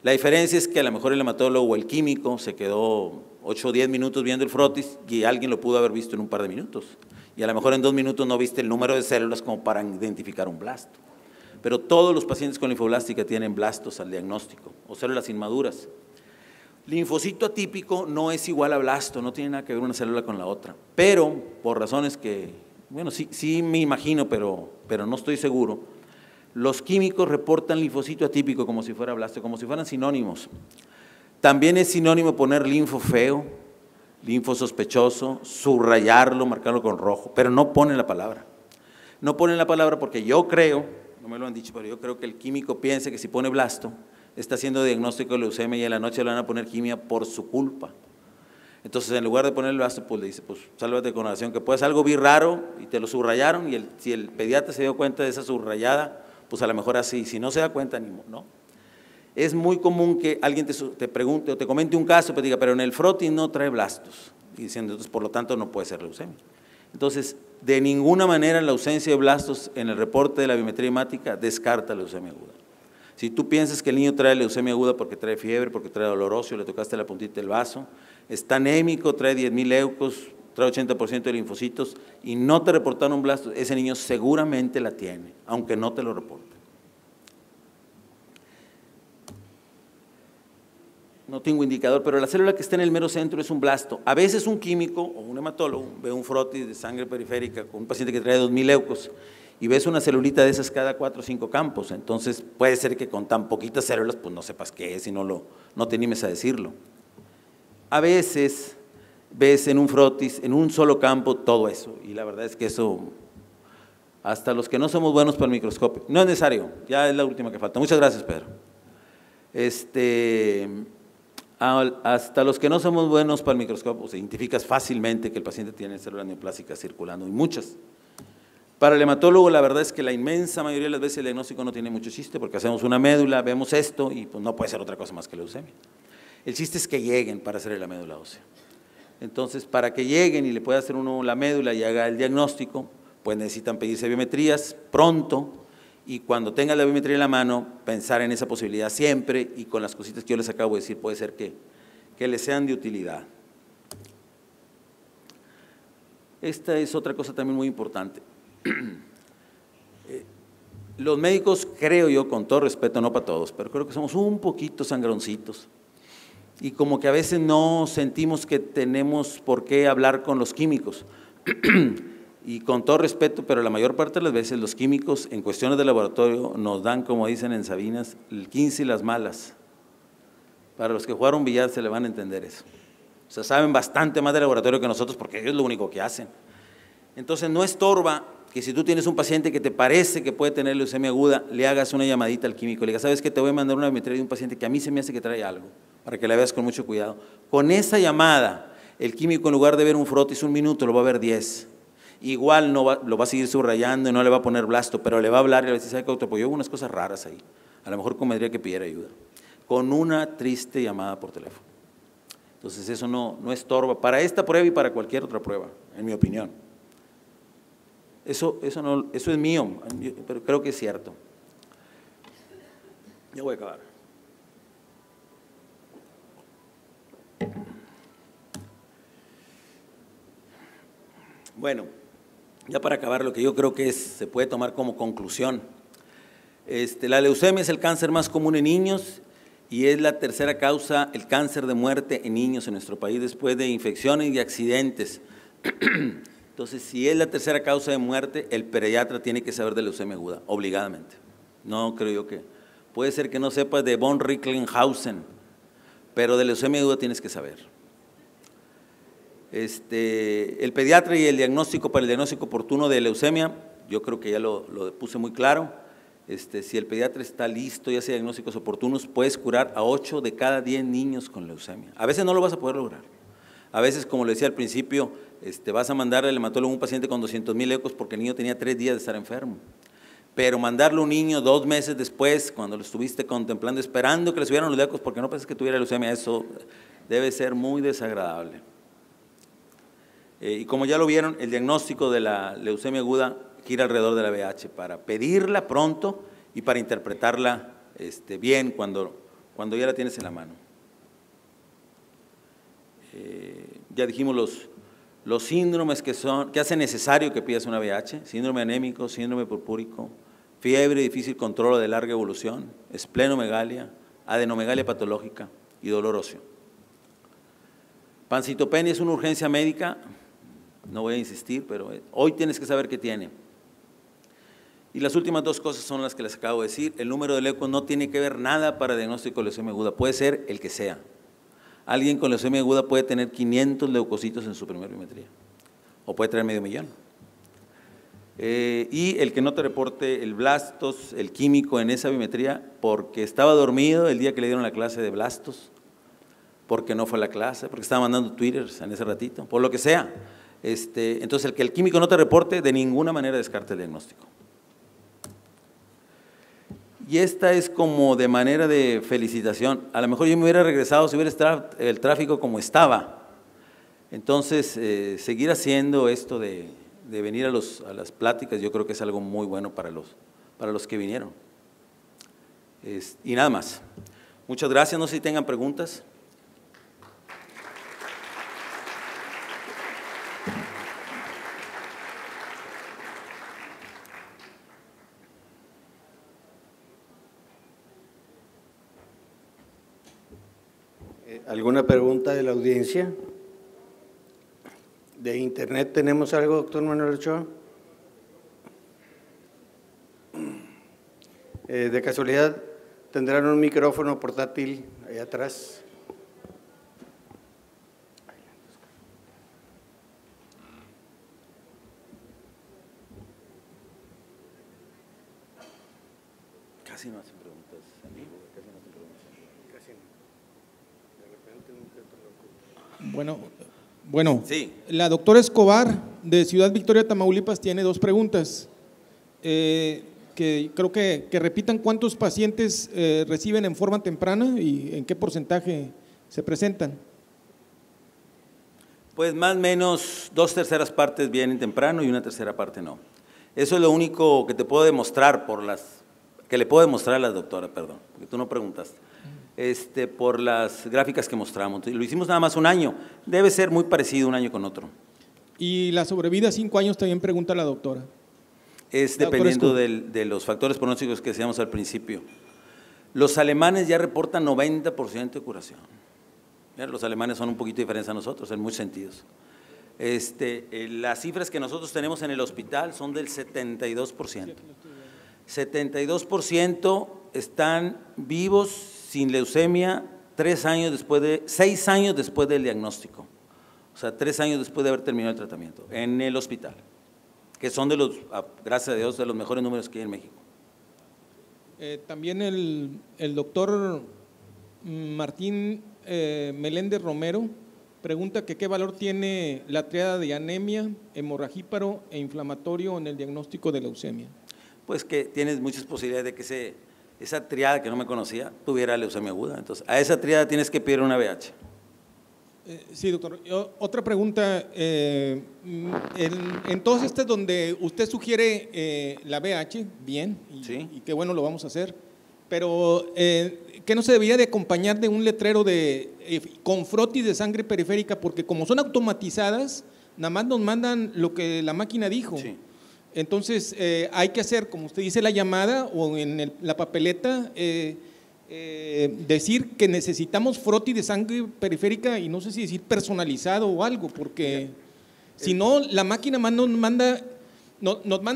La diferencia es que a lo mejor el hematólogo o el químico se quedó 8 o 10 minutos viendo el frotis y alguien lo pudo haber visto en un par de minutos. Y a lo mejor en 2 minutos no viste el número de células como para identificar un blasto. Pero todos los pacientes con linfoblástica tienen blastos al diagnóstico o células inmaduras. Linfocito atípico no es igual a blasto, no tiene nada que ver una célula con la otra. Pero por razones que, bueno, sí me imagino, pero no estoy seguro. Los químicos reportan linfocito atípico como si fuera blasto, como si fueran sinónimos. También es sinónimo poner linfo feo, linfo sospechoso, subrayarlo, marcarlo con rojo, pero no ponen la palabra. No ponen la palabra porque yo creo, no me lo han dicho, pero yo creo que el químico piensa que si pone blasto, está haciendo diagnóstico de leucemia y en la noche le van a poner quimia por su culpa. Entonces, en lugar de poner el blasto, pues le dice, pues sálvate con oración, que puedes algo bien raro y te lo subrayaron y si el pediatra se dio cuenta de esa subrayada, pues a lo mejor así, si no se da cuenta, no. Es muy común que alguien te pregunte o te comente un caso, pero diga, pero en el frotis no trae blastos, y diciendo, entonces por lo tanto no puede ser leucemia. Entonces, de ninguna manera la ausencia de blastos en el reporte de la biometría hemática descarta leucemia aguda. Si tú piensas que el niño trae leucemia aguda porque trae fiebre, porque trae dolor óseo, le tocaste la puntita del vaso, está anémico, trae 10,000 leucos, trae 80% de linfocitos y no te reportaron un blasto, ese niño seguramente la tiene, aunque no te lo reporte. No tengo indicador, pero la célula que está en el mero centro es un blasto. A veces un químico o un hematólogo ve un frotis de sangre periférica con un paciente que trae 2,000 leucos y ves una celulita de esas cada 4 o 5 campos, entonces puede ser que con tan poquitas células pues no sepas qué es y no te animes a decirlo. A veces ves en un frotis, en un solo campo, todo eso, y la verdad es que eso, hasta los que no somos buenos para el microscopio, no es necesario, ya es la última que falta. Muchas gracias, Pedro. Hasta los que no somos buenos para el microscopio, se identificas fácilmente que el paciente tiene células neoplásicas circulando, y muchas. Para el hematólogo, la verdad es que la inmensa mayoría de las veces el diagnóstico no tiene mucho chiste, porque hacemos una médula, vemos esto, y pues no puede ser otra cosa más que leucemia. El chiste es que lleguen para hacer la médula ósea. Entonces, para que lleguen y le pueda hacer uno la médula y haga el diagnóstico, pues necesitan pedirse biometrías pronto, y cuando tenga la biometría en la mano, pensar en esa posibilidad siempre, y con las cositas que yo les acabo de decir, puede ser que les sean de utilidad. Esta es otra cosa también muy importante. Los médicos, creo yo, con todo respeto, no para todos, pero creo que somos un poquito sangroncitos, y como que a veces no sentimos que tenemos por qué hablar con los químicos. Y con todo respeto, pero la mayor parte de las veces los químicos en cuestiones de laboratorio nos dan, como dicen en Sabinas, el 15 y las malas. Para los que jugaron billar se le van a entender eso. O sea, saben bastante más de laboratorio que nosotros porque ellos es lo único que hacen. Entonces no estorba que si tú tienes un paciente que te parece que puede tener leucemia aguda, le hagas una llamadita al químico, le digas, ¿sabes qué? Te voy a mandar una biometría de un paciente que a mí se me hace que trae algo, para que la veas con mucho cuidado. Con esa llamada, el químico en lugar de ver un frotis 1 minuto, lo va a ver 10. Igual lo va a seguir subrayando y no le va a poner blasto, pero le va a hablar y le va a decir, ¿sabe qué, doctor? Pues yo hubo unas cosas raras ahí. A lo mejor convendría que pidiera ayuda. Con una triste llamada por teléfono. Entonces eso no estorba para esta prueba y para cualquier otra prueba, en mi opinión. Eso es mío, pero creo que es cierto. Ya voy a acabar. Bueno, ya para acabar, lo que yo creo que se puede tomar como conclusión. La leucemia es el cáncer más común en niños y es la tercera causa, el cáncer de muerte en niños en nuestro país después de infecciones y accidentes. Entonces, si es la tercera causa de muerte, el pediatra tiene que saber de leucemia aguda, obligadamente. No creo yo que… Puede ser que no sepas de von Recklinghausen, pero de leucemia aguda tienes que saber. El pediatra y el diagnóstico, para el diagnóstico oportuno de leucemia, yo creo que ya lo puse muy claro. Si el pediatra está listo y hace diagnósticos oportunos, puedes curar a 8 de cada 10 niños con leucemia. A veces no lo vas a poder lograr. A veces, como le decía al principio, vas a mandar al hematólogo un paciente con 200,000 ecos porque el niño tenía 3 días de estar enfermo. Pero mandarlo a un niño 2 meses después, cuando lo estuviste contemplando, esperando que le subieran los ecos porque no pensás que tuviera leucemia, eso debe ser muy desagradable. Y como ya lo vieron, el diagnóstico de la leucemia aguda gira alrededor de la VIH para pedirla pronto y para interpretarla bien cuando ya la tienes en la mano. Ya dijimos los síndromes que hacen necesario que pidas una VIH: síndrome anémico, síndrome purpúrico, fiebre, difícil control de larga evolución, esplenomegalia, adenomegalia patológica y dolor óseo. Pancitopenia es una urgencia médica, no voy a insistir, pero hoy tienes que saber qué tiene. Y las últimas 2 cosas son las que les acabo de decir. El número de ecos no tiene que ver nada para diagnóstico de leucemia aguda, puede ser el que sea. Alguien con leucemia aguda puede tener 500 leucocitos en su primera biometría, o puede tener 500,000. Y el que no te reporte el blastos, el químico en esa biometría, porque estaba dormido el día que le dieron la clase de blastos, porque no fue a la clase, porque estaba mandando twitters en ese ratito, por lo que sea. Entonces, el químico no te reporte, de ninguna manera descarta el diagnóstico. Y esta es como de manera de felicitación. A lo mejor yo me hubiera regresado si hubiera estado el tráfico como estaba. Entonces, seguir haciendo esto de venir a las pláticas, yo creo que es algo muy bueno para los que vinieron. Y nada más. Muchas gracias. No sé si tengan preguntas. ¿Alguna pregunta de la audiencia? ¿De internet tenemos algo, doctor Manuel Ochoa? De casualidad, ¿tendrán un micrófono portátil ahí atrás? Casi no hacen preguntas en vivo, casi no hacen preguntas en vivo. Casi no. De repente un que otro loco. Bueno, sí. La doctora Escobar de Ciudad Victoria, Tamaulipas, tiene 2 preguntas. Que creo que repitan cuántos pacientes reciben en forma temprana y en qué porcentaje se presentan. Pues más o menos 2/3 partes vienen temprano y 1/3 parte no. Eso es lo único que te puedo demostrar que le puedo demostrar a la doctora, perdón, porque tú no preguntaste. Por las gráficas que mostramos. Lo hicimos nada más un año, debe ser muy parecido un año con otro. Y la sobrevida a 5 años también pregunta la doctora. Es dependiendo de los factores pronósticos que decíamos al principio. Los alemanes ya reportan 90% de curación. Los alemanes son un poquito diferentes a nosotros en muchos sentidos. Las cifras que nosotros tenemos en el hospital son del 72%. 72% están vivos sin leucemia 6 años después del diagnóstico. O sea, 3 años después de haber terminado el tratamiento en el hospital, que son gracias a Dios, de los mejores números que hay en México. También el doctor Martín Meléndez Romero pregunta que qué valor tiene la triada de anemia, hemorragíparo e inflamatorio en el diagnóstico de leucemia. Pues que tienes muchas posibilidades de que esa triada que no me conocía tuviera leucemia aguda. Entonces, a esa triada tienes que pedir una VIH. Sí, doctor. Otra pregunta. En todos estos donde usted sugiere la VH, bien, Sí. y qué bueno, lo vamos a hacer, pero ¿qué no se debería de acompañar de un letrero con frotis de sangre periférica? Porque como son automatizadas, nada más nos mandan lo que la máquina dijo. Sí. Entonces, hay que hacer, como usted dice, la llamada o en la papeleta, decir que necesitamos frotis de sangre periférica y no sé si decir personalizado o algo, porque si no, la máquina nos manda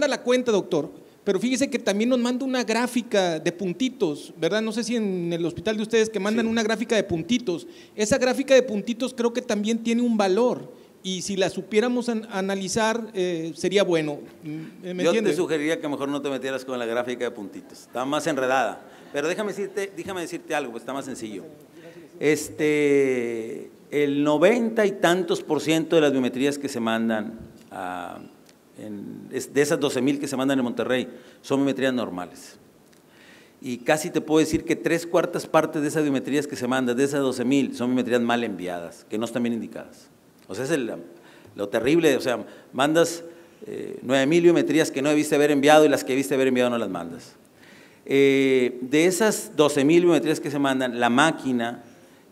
la cuenta, doctor, pero fíjese que también nos manda una gráfica de puntitos, ¿verdad? No sé si en el hospital de ustedes que mandan una gráfica de puntitos. Esa gráfica de puntitos creo que también tiene un valor y si la supiéramos analizar sería bueno. ¿Me Yo entiende? te sugeriría que mejor no te metieras con la gráfica de puntitos, está más enredada. Pero déjame decirte algo, pues está más sencillo. El 90 y tantos % de las biometrías que se mandan, de esas 12,000 que se mandan en Monterrey, son biometrías normales. Y casi te puedo decir que 3/4 partes de esas biometrías que se mandan, de esas 12,000, son biometrías mal enviadas, que no están bien indicadas. O sea, es lo terrible, o sea, mandas 9,000 biometrías que no debiste haber enviado y las que debiste haber enviado no las mandas. De esas 12,000 biometrías que se mandan, la máquina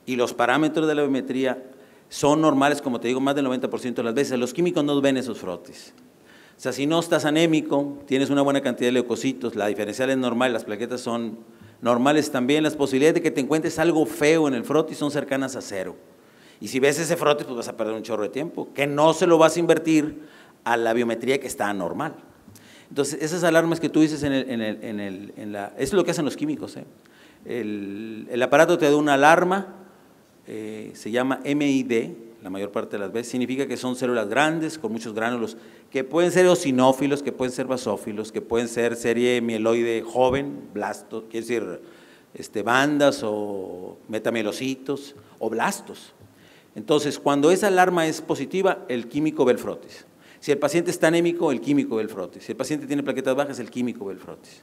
y los parámetros de la biometría son normales, como te digo, más del 90% de las veces. Los químicos no ven esos frotis. O sea, si no estás anémico, tienes una buena cantidad de leucocitos, la diferencial es normal, las plaquetas son normales también, las posibilidades de que te encuentres algo feo en el frotis son cercanas a 0. Y si ves ese frotis, pues vas a perder un chorro de tiempo, que no se lo vas a invertir a la biometría que está anormal. Entonces, esas alarmas que tú dices eso es lo que hacen los químicos. El aparato te da una alarma, se llama MID, la mayor parte de las veces, significa que son células grandes, con muchos gránulos, que pueden ser eosinófilos, que pueden ser basófilos, que pueden ser serie mieloide joven, blastos, quiere decir, bandas o metamielocitos o blastos. Entonces, cuando esa alarma es positiva, el químico ve el frotis. Si el paciente está anémico, el químico ve el frotis. Si el paciente tiene plaquetas bajas, el químico ve el frotis.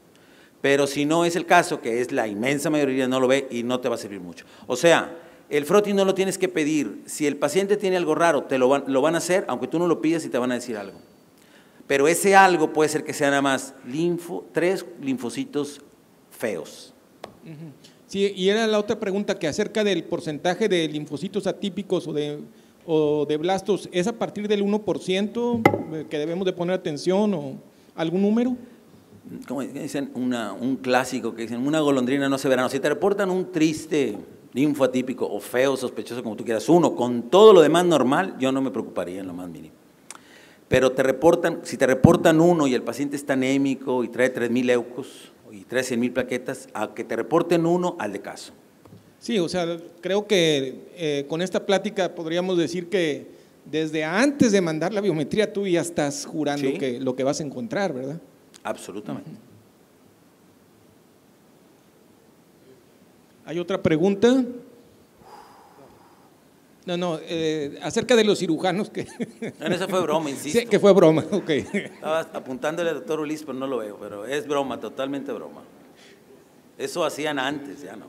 Pero si no es el caso, que es la inmensa mayoría, no lo ve y no te va a servir mucho. O sea, el frotis no lo tienes que pedir. Si el paciente tiene algo raro, lo van a hacer, aunque tú no lo pidas y te van a decir algo. Pero ese algo puede ser que sea nada más 3 linfocitos feos. Sí, y era la otra pregunta que acerca del porcentaje de linfocitos atípicos o de blastos, ¿es a partir del 1% que debemos de poner atención o algún número? Como dicen, un clásico que dicen, una golondrina no se verá. Si te reportan un triste linfoatípico o feo, sospechoso, como tú quieras, uno, con todo lo demás normal, yo no me preocuparía en lo más mínimo. Pero si te reportan uno y el paciente está anémico y trae 3,000 leucos y trae 100,000 plaquetas, a que te reporten uno, al de caso. Sí, o sea, creo que con esta plática podríamos decir que desde antes de mandar la biometría tú ya estás jurando ¿Sí? que lo que vas a encontrar, ¿verdad? Absolutamente. ¿Hay otra pregunta? No, acerca de los cirujanos que… No, esa fue broma, insisto. Sí, que fue broma, ok. Estaba apuntándole al doctor Ulises, pero no lo veo, pero es broma, totalmente broma. Eso hacían antes, ya no.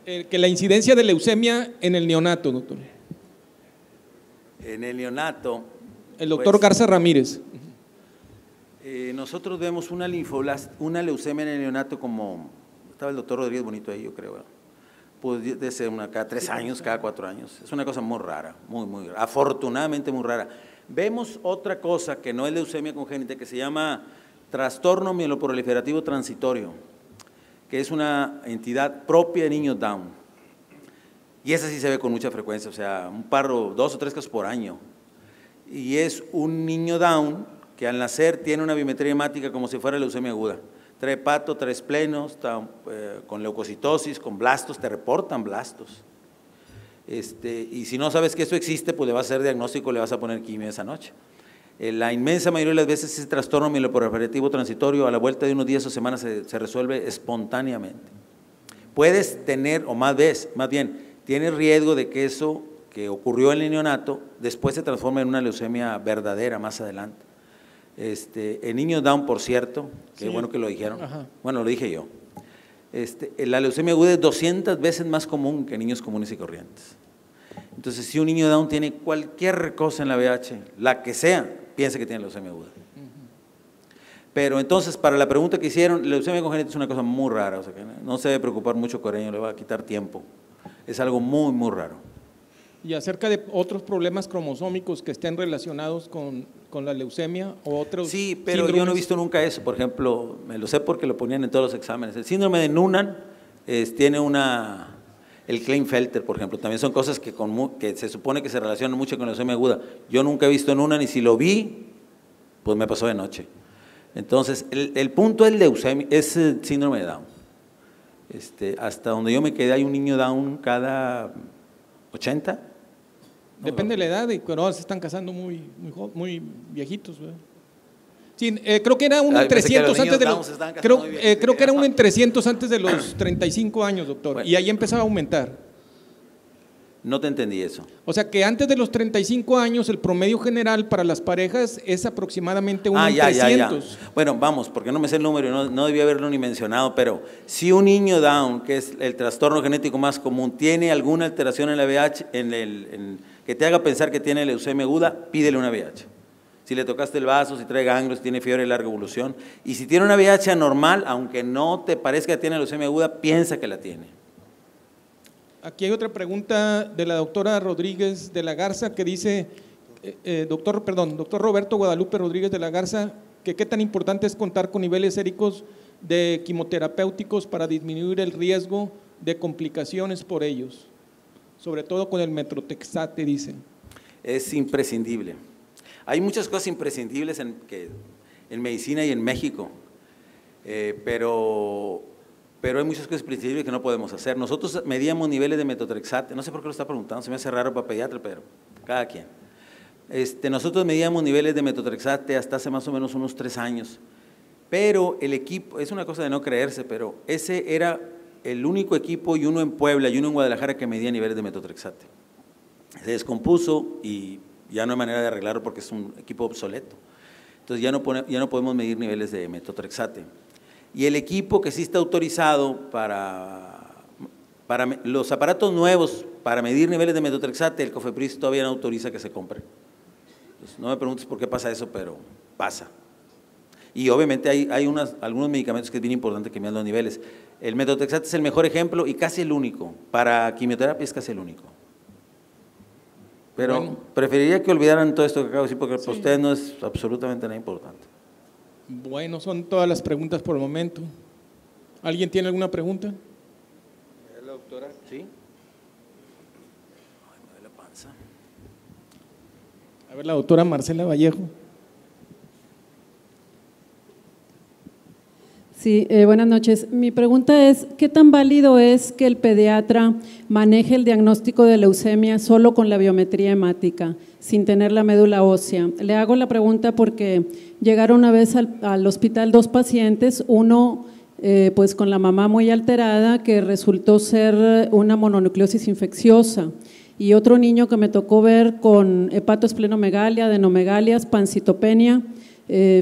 Que la incidencia de leucemia en el neonato, doctor. En el neonato… El doctor Garza Ramírez. Nosotros vemos una leucemia en el neonato como… Estaba el doctor Rodríguez Bonito ahí, yo creo. Pues de ser cada 3 años, cada 4 años. Es una cosa muy rara, muy rara. Afortunadamente muy rara. Vemos otra cosa que no es leucemia congénita, que se llama trastorno mieloproliferativo transitorio, que es una entidad propia de niños Down. Y esa sí se ve con mucha frecuencia, o sea, 2 o 3 casos por año. Y es un niño Down que al nacer tiene una biometría hemática como si fuera leucemia aguda. Trae hepato, 3 plenos, con leucocitosis, con blastos, te reportan blastos. Y si no sabes que eso existe, pues le vas a hacer diagnóstico, le vas a poner quimio esa noche. La inmensa mayoría de las veces ese trastorno mieloproliferativo transitorio a la vuelta de unos días o semanas se resuelve espontáneamente. Puedes tener, o más bien, tienes riesgo de que eso que ocurrió en el neonato después se transforme en una leucemia verdadera más adelante. En niños Down, por cierto, qué bueno que lo dijeron, Ajá. Bueno, lo dije yo, la leucemia aguda es 200 veces más común que en niños comunes y corrientes. Entonces, si un niño Down tiene cualquier cosa en la VIH, la que sea, piensa que tiene leucemia aguda. Pero entonces, para la pregunta que hicieron, la leucemia congénita es una cosa muy rara, o sea que no se debe preocupar mucho Coreño, le va a quitar tiempo. Es algo muy, muy raro. Y acerca de otros problemas cromosómicos que estén relacionados con la leucemia o otros Sí, pero síndromes. yo no he visto nunca eso. Por ejemplo, me lo sé porque lo ponían en todos los exámenes. El síndrome de Noonan tiene el Klinefelter, por ejemplo. También son cosas que se supone que se relacionan mucho con la leucemia aguda. Yo nunca he visto Noonan y si lo vi, pues me pasó de noche. Entonces, el punto es leucemia, es síndrome de Down. Hasta donde yo me quedé hay un niño Down cada 80. Depende de la edad, pero ahora se están casando muy viejitos, ¿verdad? Sí, creo que era uno en 300 antes de los creo que era uno en 300 antes de los 35 años, doctor, Bueno. y ahí empezaba a aumentar. No te entendí eso. O sea que antes de los 35 años el promedio general para las parejas es aproximadamente uno en 300. Bueno, vamos, porque no me sé el número y no debí haberlo ni mencionado, pero si un niño Down, que es el trastorno genético más común, tiene alguna alteración en la VIH, que te haga pensar que tiene leucemia aguda, pídele una VIH. Si le tocaste el vaso, si trae ganglios, si tiene fiebre de larga evolución. Y si tiene una VIH anormal, aunque no te parezca que tiene leucemia aguda, piensa que la tiene. Aquí hay otra pregunta de la doctora Rodríguez de la Garza que dice, doctor Roberto Guadalupe Rodríguez de la Garza, que qué tan importante es contar con niveles séricos de quimioterapéuticos para disminuir el riesgo de complicaciones por ellos, sobre todo con el metrotexate, dicen. Es imprescindible. Hay muchas cosas imprescindibles en medicina y en México, pero hay muchas cosas imprescindibles que no podemos hacer. Nosotros medíamos niveles de metotrexate, no sé por qué lo está preguntando, se me hace raro para pediatra, pero cada quien. Nosotros medíamos niveles de metotrexate hasta hace más o menos unos 3 años, pero el equipo, es una cosa de no creerse, pero ese era el único equipo, y uno en Puebla y uno en Guadalajara, que medía niveles de metotrexate. Se descompuso y ya no hay manera de arreglarlo porque es un equipo obsoleto. Entonces ya no podemos medir niveles de metotrexate. Y el equipo que sí está autorizado para los aparatos nuevos para medir niveles de metotrexate, el COFEPRIS todavía no autoriza que se compre. Entonces, no me preguntes por qué pasa eso, pero pasa. Y obviamente hay algunos medicamentos que es bien importante que midan los niveles. El metotrexate es el mejor ejemplo y casi el único. Para quimioterapia es casi el único. Pero bueno, preferiría que olvidaran todo esto que acabo de decir porque para ustedes no es absolutamente nada importante. Bueno, son todas las preguntas por el momento. ¿Alguien tiene alguna pregunta? ¿La doctora? ¿Sí? Ay, me duele la panza. A ver, la doctora Marcela Vallejo. Sí, buenas noches. Mi pregunta es, ¿qué tan válido es que el pediatra maneje el diagnóstico de leucemia solo con la biometría hemática, sin tener la médula ósea? Le hago la pregunta porque llegaron una vez al hospital 2 pacientes, uno pues con la mamá muy alterada, que resultó ser una mononucleosis infecciosa, y otro niño que me tocó ver con hepatoesplenomegalia, adenomegalias, pancitopenia,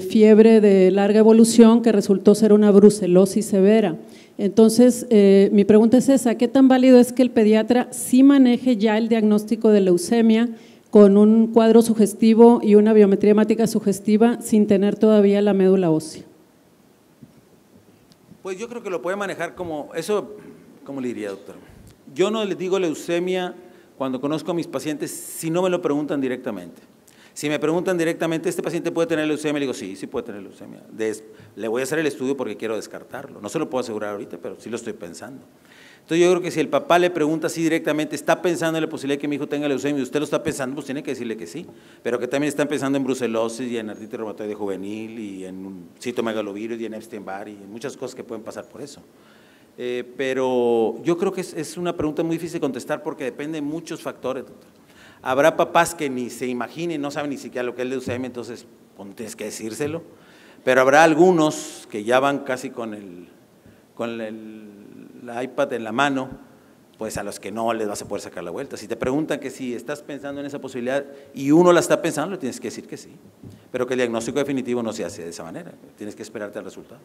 fiebre de larga evolución que resultó ser una brucelosis severa. Entonces, mi pregunta es esa, ¿qué tan válido es que el pediatra sí maneje ya el diagnóstico de leucemia con un cuadro sugestivo y una biometría hemática sugestiva sin tener todavía la médula ósea? Pues yo creo que lo puede manejar como, eso, ¿cómo le diría, doctor? Yo no les digo leucemia cuando conozco a mis pacientes si no me lo preguntan directamente. Si me preguntan directamente, ¿este paciente puede tener leucemia? Le digo, sí puede tener leucemia. Le voy a hacer el estudio porque quiero descartarlo. No se lo puedo asegurar ahorita, pero sí lo estoy pensando. Entonces yo creo que si el papá le pregunta así directamente, ¿está pensando en la posibilidad de que mi hijo tenga leucemia y usted lo está pensando? Pues tiene que decirle que sí, pero que también están pensando en brucelosis y en artritis reumatoide juvenil y en un citomegalovirus y en Epstein-Barr y en muchas cosas que pueden pasar por eso. Pero yo creo que es una pregunta muy difícil de contestar porque depende de muchos factores, doctor. Habrá papás que ni se imaginen, no saben ni siquiera lo que es leucemia, entonces pues, tienes que decírselo, pero habrá algunos que ya van casi con la iPad en la mano, pues a los que no les vas a poder sacar la vuelta. Si te preguntan que si estás pensando en esa posibilidad y uno la está pensando, le tienes que decir que sí, pero que el diagnóstico definitivo no se hace de esa manera, tienes que esperarte al resultado.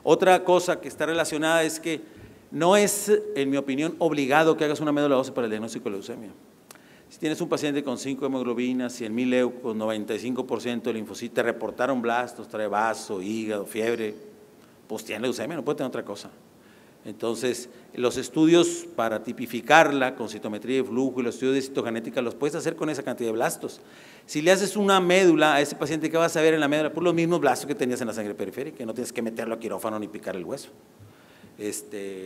Otra cosa que está relacionada es que no es, en mi opinión, obligado que hagas una médula ósea para el diagnóstico de leucemia. Si tienes un paciente con 5 hemoglobinas, 100,000 leucos, 95% de linfocitos, te reportaron blastos, trae vaso, hígado, fiebre, pues tiene leucemia, no puede tener otra cosa. Entonces, los estudios para tipificarla con citometría de flujo y los estudios de citogenética los puedes hacer con esa cantidad de blastos. Si le haces una médula a ese paciente, ¿qué vas a ver en la médula? Por los mismos blastos que tenías en la sangre periférica, no tienes que meterlo a quirófano ni picar el hueso.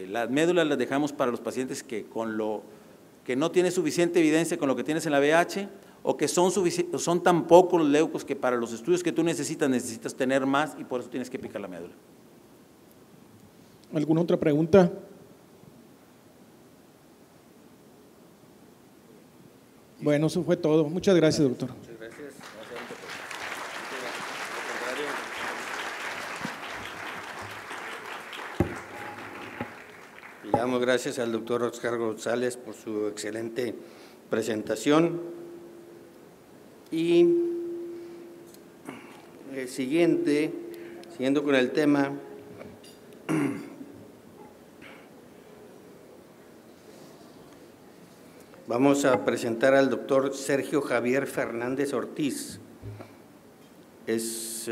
Las médulas las dejamos para los pacientes que no tiene suficiente evidencia con lo que tienes en la VH o que son tan pocos los leucos que para los estudios que tú necesitas tener más y por eso tienes que picar la médula. ¿Alguna otra pregunta? Bueno, eso fue todo. Muchas gracias, doctor. Muchas gracias. Le damos gracias al doctor Oscar González por su excelente presentación. Y siguiendo con el tema, vamos a presentar al doctor Sergio Javier Fernández Ortiz. Es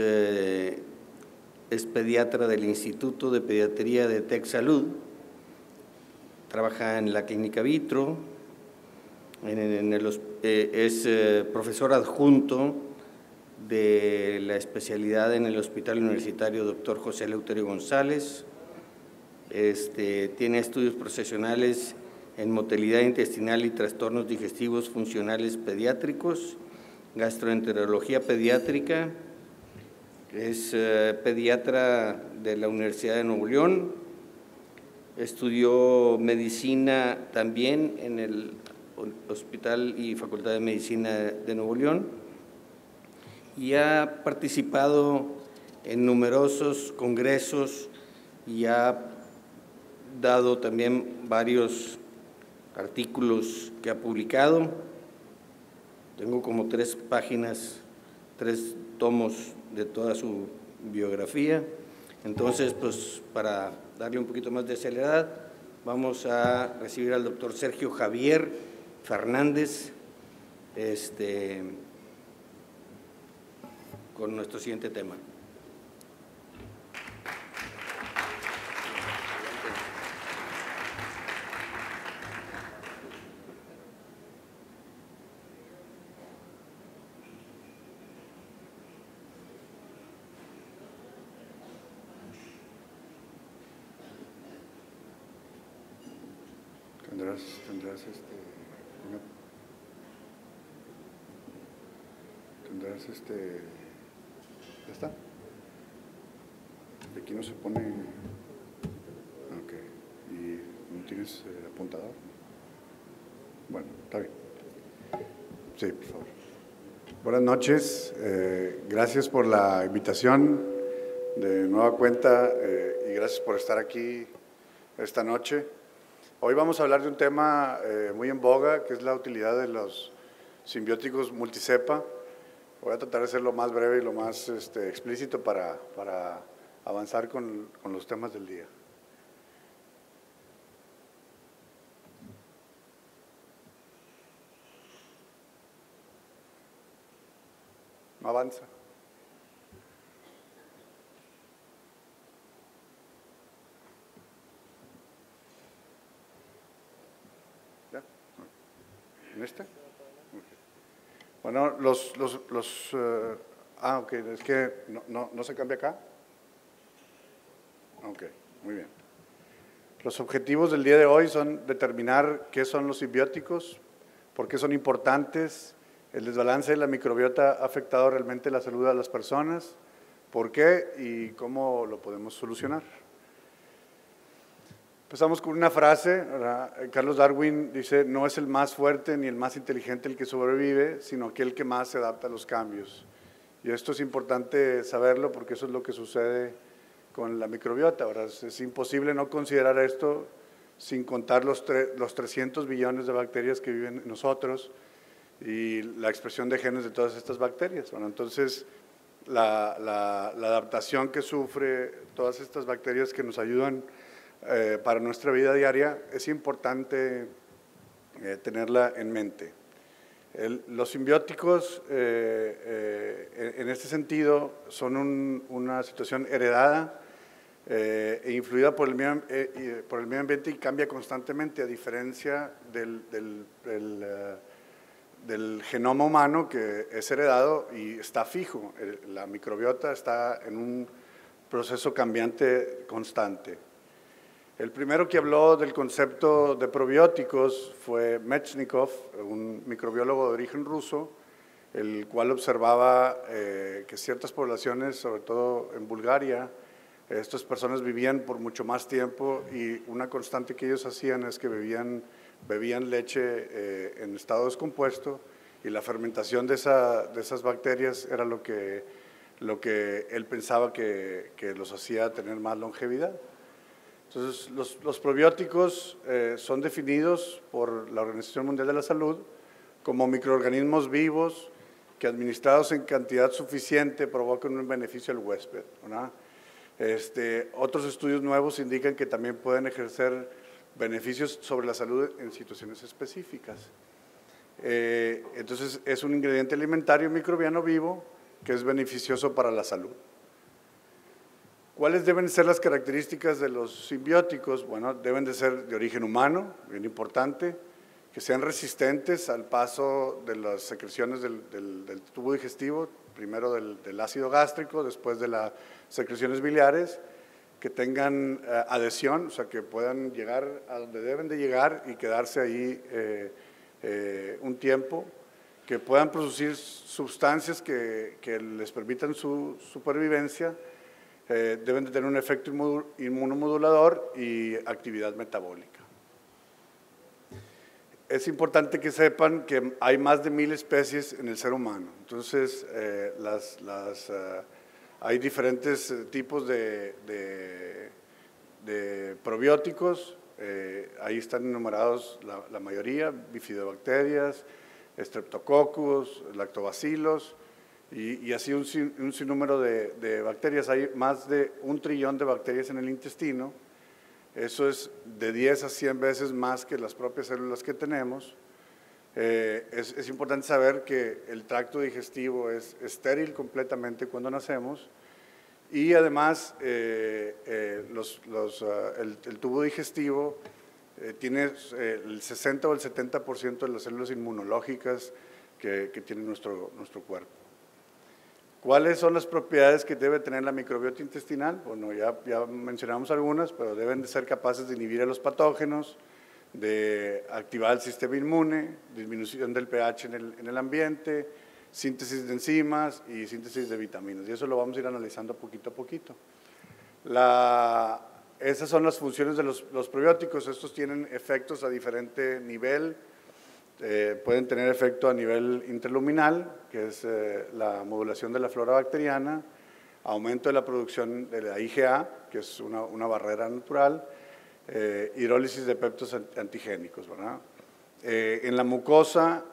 pediatra del Instituto de Pediatría de TecSalud. Trabaja en la Clínica Vitro, es profesor adjunto de la especialidad en el Hospital Universitario Dr. José Eleuterio González. Tiene estudios profesionales en motilidad intestinal y trastornos digestivos funcionales pediátricos, gastroenterología pediátrica, es pediatra de la Universidad de Nuevo León, estudió medicina también en el Hospital y Facultad de Medicina de Nuevo León y ha participado en numerosos congresos y ha dado también varios artículos que ha publicado. Tengo como 3 páginas, 3 tomos de toda su biografía. Entonces, pues para darle un poquito más de celeridad, vamos a recibir al doctor Sergio Javier Fernández con nuestro siguiente tema. ¿Ya está? Aquí no se pone. Ok. ¿Y no tienes apuntador? Bueno, está bien. Sí, por favor. Buenas noches. Gracias por la invitación de nueva cuenta y gracias por estar aquí esta noche. Hoy vamos a hablar de un tema muy en boga, que es la utilidad de los simbióticos multicepa. Voy a tratar de ser lo más breve y lo más explícito para avanzar con los temas del día. No avanza. ¿Ya? ¿En este? Bueno, ok, es que no se cambia acá. Ok, muy bien. Los objetivos del día de hoy son determinar qué son los simbióticos, por qué son importantes, el desbalance de la microbiota ha afectado realmente la salud de las personas, por qué y cómo lo podemos solucionar. Empezamos con una frase, ¿verdad? Carlos Darwin dice, no es el más fuerte ni el más inteligente el que sobrevive, sino aquel que más se adapta a los cambios. Y esto es importante saberlo porque eso es lo que sucede con la microbiota. Ahora, es imposible no considerar esto sin contar los 300 billones de bacterias que viven en nosotros y la expresión de genes de todas estas bacterias. Bueno, entonces, la adaptación que sufre todas estas bacterias que nos ayudan para nuestra vida diaria, es importante tenerla en mente. Los simbióticos, en este sentido, son una situación heredada e influida por el medio ambiente y cambia constantemente, a diferencia del genoma humano, que es heredado y está fijo. La microbiota está en un proceso cambiante constante. El primero que habló del concepto de probióticos fue Mechnikov, un microbiólogo de origen ruso, el cual observaba que ciertas poblaciones, sobre todo en Bulgaria, estas personas vivían por mucho más tiempo, y una constante que ellos hacían es que bebían leche en estado descompuesto, y la fermentación de esas bacterias era lo que él pensaba que los hacía tener más longevidad. Entonces, los probióticos son definidos por la Organización Mundial de la Salud como microorganismos vivos que, administrados en cantidad suficiente, provocan un beneficio al huésped, ¿verdad? Otros estudios nuevos indican que también pueden ejercer beneficios sobre la salud en situaciones específicas. Entonces, es un ingrediente alimentario microbiano vivo que es beneficioso para la salud. ¿Cuáles deben ser las características de los simbióticos? Bueno, deben de ser de origen humano, bien importante, que sean resistentes al paso de las secreciones del tubo digestivo, primero del ácido gástrico, después de las secreciones biliares, que tengan adhesión, o sea, que puedan llegar a donde deben de llegar y quedarse ahí un tiempo, que puedan producir sustancias que les permitan su supervivencia, deben de tener un efecto inmunomodulador y actividad metabólica. Es importante que sepan que hay más de 1000 especies en el ser humano. Entonces, hay diferentes tipos de probióticos. Ahí están enumerados la mayoría: bifidobacterias, streptococcus, lactobacilos, y así un sinnúmero de bacterias. Hay más de 1 trillón de bacterias en el intestino. Eso es de 10 a 100 veces más que las propias células que tenemos. Es importante saber que el tracto digestivo es estéril completamente cuando nacemos, y además el tubo digestivo tiene el 60 o el 70% de las células inmunológicas que tiene nuestro cuerpo. ¿Cuáles son las propiedades que debe tener la microbiota intestinal? Bueno, ya mencionamos algunas, pero deben de ser capaces de inhibir a los patógenos, de activar el sistema inmune, disminución del pH en el ambiente, síntesis de enzimas y síntesis de vitaminas. Y eso lo vamos a ir analizando poquito a poquito. Esas son las funciones de los probióticos. Estos tienen efectos a diferente nivel. Pueden tener efecto a nivel interluminal, que es la modulación de la flora bacteriana, aumento de la producción de la IgA, que es una barrera natural, hidrólisis de péptidos antigénicos, ¿verdad? En la mucosa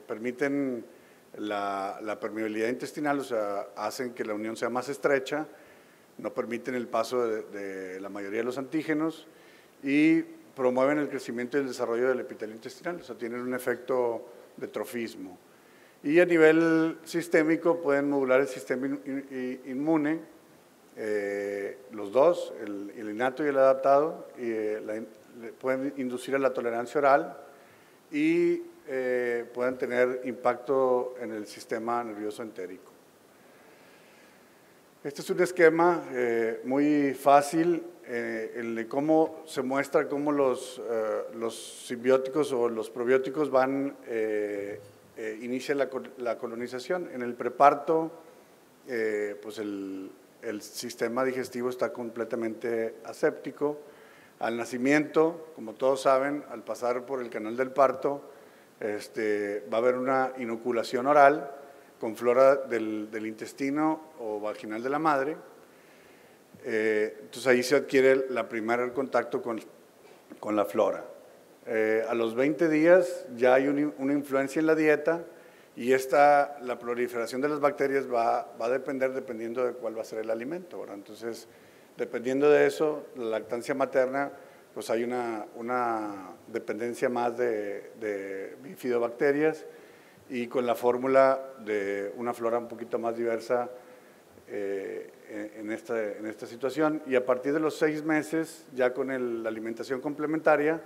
permiten la permeabilidad intestinal, o sea, hacen que la unión sea más estrecha, no permiten el paso de la mayoría de los antígenos y promueven el crecimiento y el desarrollo del epitelio intestinal, o sea, tienen un efecto de trofismo. Y a nivel sistémico pueden modular el sistema inmune, los dos, el innato y el adaptado, pueden inducir a la tolerancia oral y pueden tener impacto en el sistema nervioso entérico. Este es un esquema muy fácil en cómo se muestra cómo los simbióticos o los probióticos inician la colonización. En el preparto, pues el sistema digestivo está completamente aséptico. Al nacimiento, como todos saben, al pasar por el canal del parto, va a haber una inoculación oral con flora del intestino o vaginal de la madre. Entonces ahí se adquiere el primer contacto con la flora. A los 20 días ya hay una influencia en la dieta, y la proliferación de las bacterias va a depender dependiendo de cuál va a ser el alimento, ¿verdad? Entonces, dependiendo de eso, la lactancia materna pues hay una dependencia más de bifidobacterias, y con la fórmula de una flora un poquito más diversa en esta situación. Y a partir de los 6 meses, ya con la alimentación complementaria,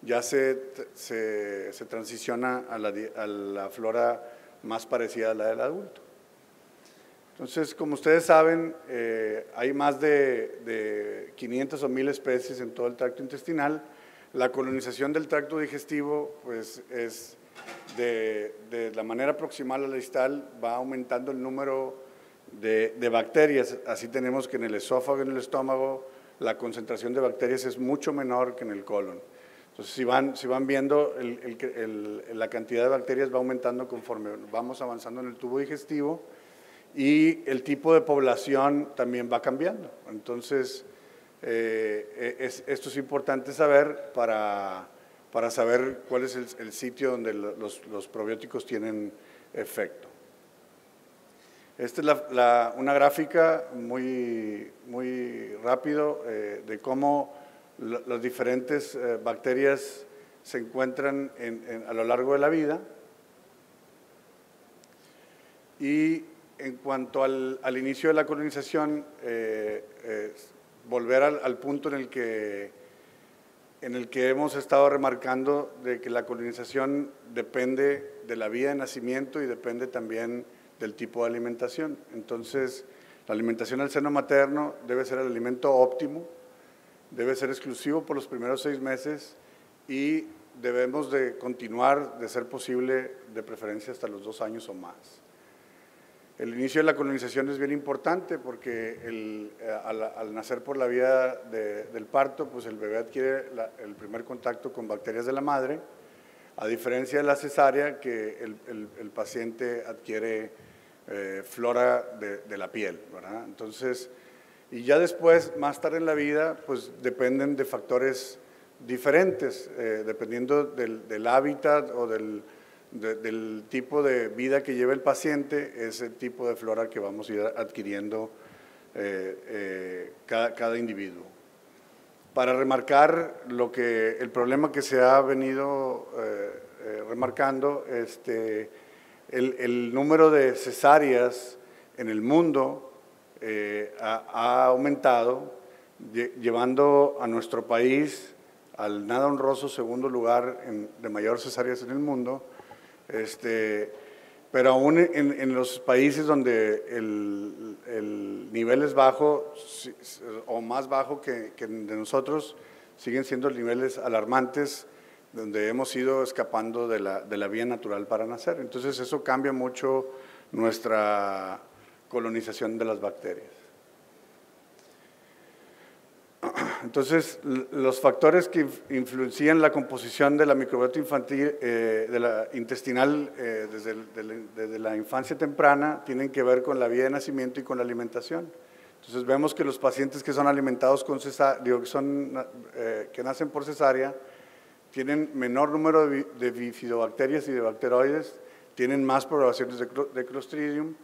ya se transiciona a la flora más parecida a la del adulto. Entonces, como ustedes saben, hay más de 500 o 1000 especies en todo el tracto intestinal. La colonización del tracto digestivo, pues, es de la manera proximal a la distal, va aumentando el número de bacterias. Así tenemos que en el esófago y en el estómago la concentración de bacterias es mucho menor que en el colon. Entonces, si van viendo, la cantidad de bacterias va aumentando conforme vamos avanzando en el tubo digestivo, y el tipo de población también va cambiando. Entonces, esto es importante saber para saber cuál es el sitio donde los probióticos tienen efecto. Esta es una gráfica muy rápido de cómo las diferentes bacterias se encuentran a lo largo de la vida. Y en cuanto al inicio de la colonización, volver al punto en el que hemos estado remarcando de que la colonización depende de la vía de nacimiento y depende también del tipo de alimentación. Entonces, la alimentación al seno materno debe ser el alimento óptimo, debe ser exclusivo por los primeros 6 meses, y debemos de continuar, de ser posible, de preferencia hasta los 2 años o más. El inicio de la colonización es bien importante porque al nacer por la vía del parto, pues el bebé adquiere el primer contacto con bacterias de la madre, a diferencia de la cesárea, que el paciente adquiere flora de la piel, ¿verdad? Entonces, y ya después, más tarde en la vida, pues dependen de factores diferentes, dependiendo del hábitat o del tipo de vida que lleva el paciente, es el tipo de flora que vamos a ir adquiriendo cada individuo. Para remarcar el problema que se ha venido remarcando, el número de cesáreas en el mundo ha aumentado, llevando a nuestro país al nada honroso segundo lugar de mayor cesáreas en el mundo. Pero aún en los países donde el nivel es bajo o más bajo que de nosotros, siguen siendo niveles alarmantes, donde hemos ido escapando de la vía natural para nacer. Entonces eso cambia mucho nuestra colonización de las bacterias. Entonces, los factores que influencian la composición de la microbiota infantil, intestinal desde la infancia temprana, tienen que ver con la vía de nacimiento y con la alimentación. Entonces, vemos que los pacientes que son alimentados con que nacen por cesárea, tienen menor número de bifidobacterias y de bacteroides, tienen más poblaciones de Clostridium,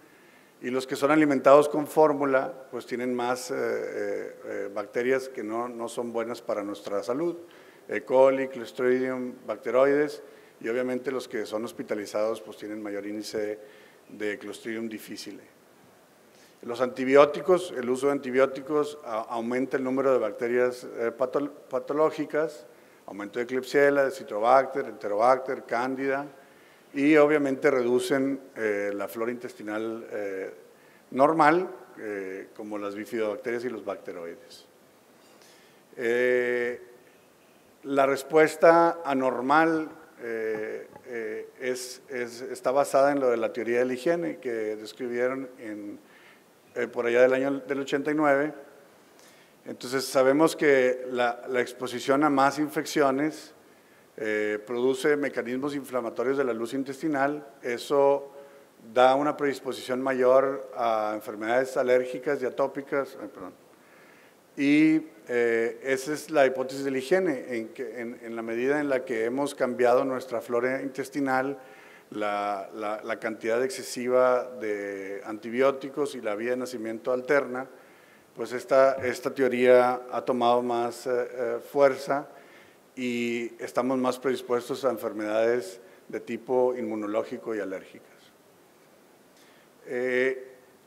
y los que son alimentados con fórmula, pues tienen más bacterias que no son buenas para nuestra salud, E. coli, Clostridium, bacteroides, y obviamente los que son hospitalizados pues tienen mayor índice de Clostridium difficile. Los antibióticos, el uso de antibióticos aumenta el número de bacterias patológicas, aumento de Klebsiella, de Citrobacter, Enterobacter, Cándida, y obviamente reducen la flora intestinal normal, como las bifidobacterias y los bacteroides. La respuesta anormal está basada en lo de la teoría de la higiene que describieron por allá del 89. Entonces sabemos que la exposición a más infecciones produce mecanismos inflamatorios de la luz intestinal. Eso da una predisposición mayor a enfermedades alérgicas y atópicas, y esa es la hipótesis de la higiene, en la medida en la que hemos cambiado nuestra flora intestinal, la cantidad excesiva de antibióticos y la vía de nacimiento alterna, pues esta teoría ha tomado más fuerza y estamos más predispuestos a enfermedades de tipo inmunológico y alérgicas.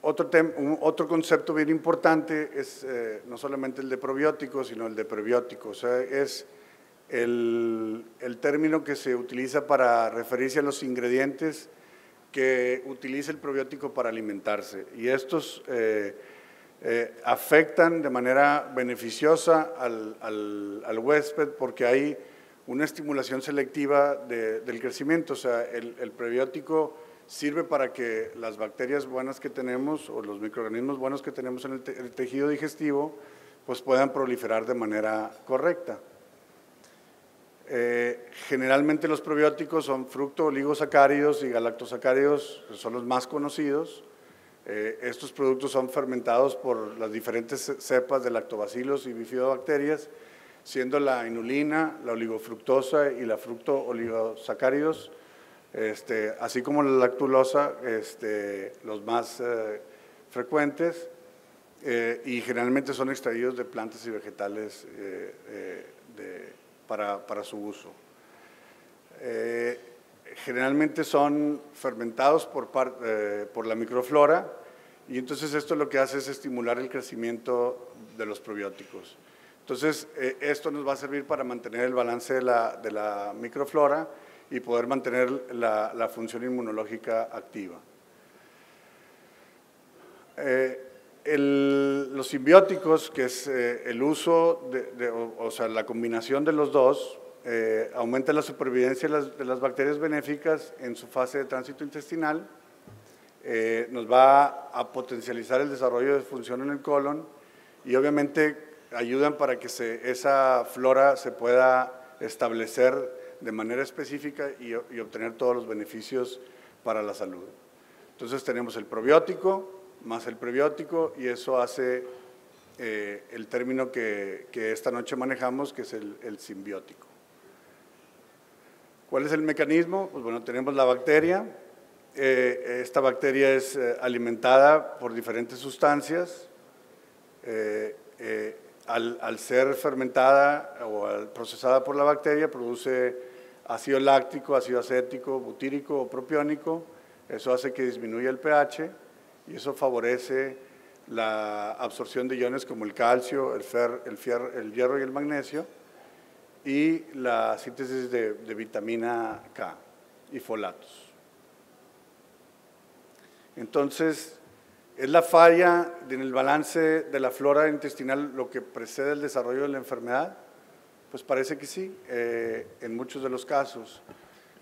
Otro concepto bien importante es no solamente el de probióticos, sino el de prebióticos. O sea, es el término que se utiliza para referirse a los ingredientes que utiliza el probiótico para alimentarse. Y estos afectan de manera beneficiosa al huésped porque hay una estimulación selectiva del crecimiento. O sea, el prebiótico sirve para que las bacterias buenas que tenemos o los microorganismos buenos que tenemos en el tejido digestivo pues puedan proliferar de manera correcta. Generalmente los probióticos son fructo-oligosacáridos y galactosacáridos, que son los más conocidos. Estos productos son fermentados por las diferentes cepas de lactobacilos y bifidobacterias, siendo la inulina, la oligofructosa y la fructo-oligosacáridos, así como la lactulosa, los más frecuentes, y generalmente son extraídos de plantas y vegetales para su uso. Generalmente son fermentados por la microflora y entonces esto lo que hace es estimular el crecimiento de los probióticos. Entonces esto nos va a servir para mantener el balance de la microflora y poder mantener la función inmunológica activa. Los simbióticos, que es el uso, o sea, la combinación de los dos, aumenta la supervivencia de las bacterias benéficas en su fase de tránsito intestinal, nos va a potencializar el desarrollo de función en el colon y obviamente ayudan para que esa flora se pueda establecer de manera específica y obtener todos los beneficios para la salud. Entonces tenemos el probiótico más el prebiótico y eso hace el término que esta noche manejamos, que es el simbiótico. ¿Cuál es el mecanismo? Pues bueno, tenemos la bacteria. Esta bacteria es alimentada por diferentes sustancias. Al ser fermentada o procesada por la bacteria, produce ácido láctico, ácido acético, butírico o propiónico. Eso hace que disminuya el pH y eso favorece la absorción de iones como el calcio, el hierro y el magnesio y la síntesis de vitamina K y folatos. Entonces, ¿es la falla en el balance de la flora intestinal lo que precede el desarrollo de la enfermedad? Pues parece que sí, en muchos de los casos.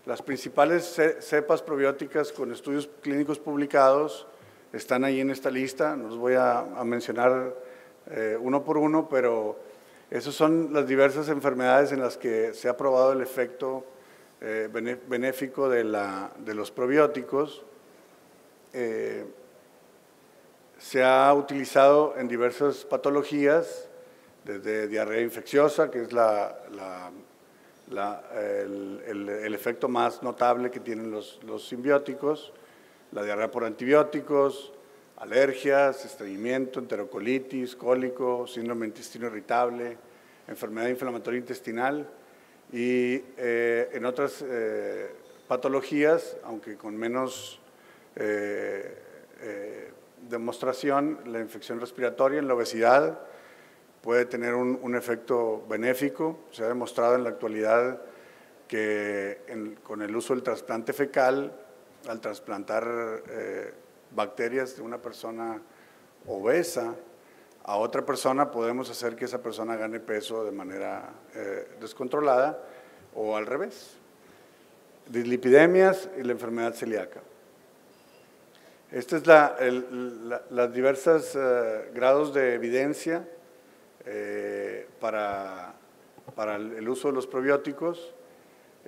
Las principales cepas probióticas con estudios clínicos publicados están ahí en esta lista, no los voy a mencionar uno por uno, pero esas son las diversas enfermedades en las que se ha probado el efecto benéfico de los probióticos. Se ha utilizado en diversas patologías, desde diarrea infecciosa, que es el efecto más notable que tienen los simbióticos, la diarrea por antibióticos, alergias, estreñimiento, enterocolitis, cólico, síndrome de intestino irritable, enfermedad inflamatoria intestinal y en otras patologías, aunque con menos demostración, la infección respiratoria, en la obesidad, puede tener un efecto benéfico. Se ha demostrado en la actualidad que con el uso del trasplante fecal, al trasplantar bacterias de una persona obesa a otra persona, podemos hacer que esa persona gane peso de manera descontrolada o al revés. Dislipidemias y la enfermedad celíaca. Esta es las diversas grados de evidencia para el uso de los probióticos,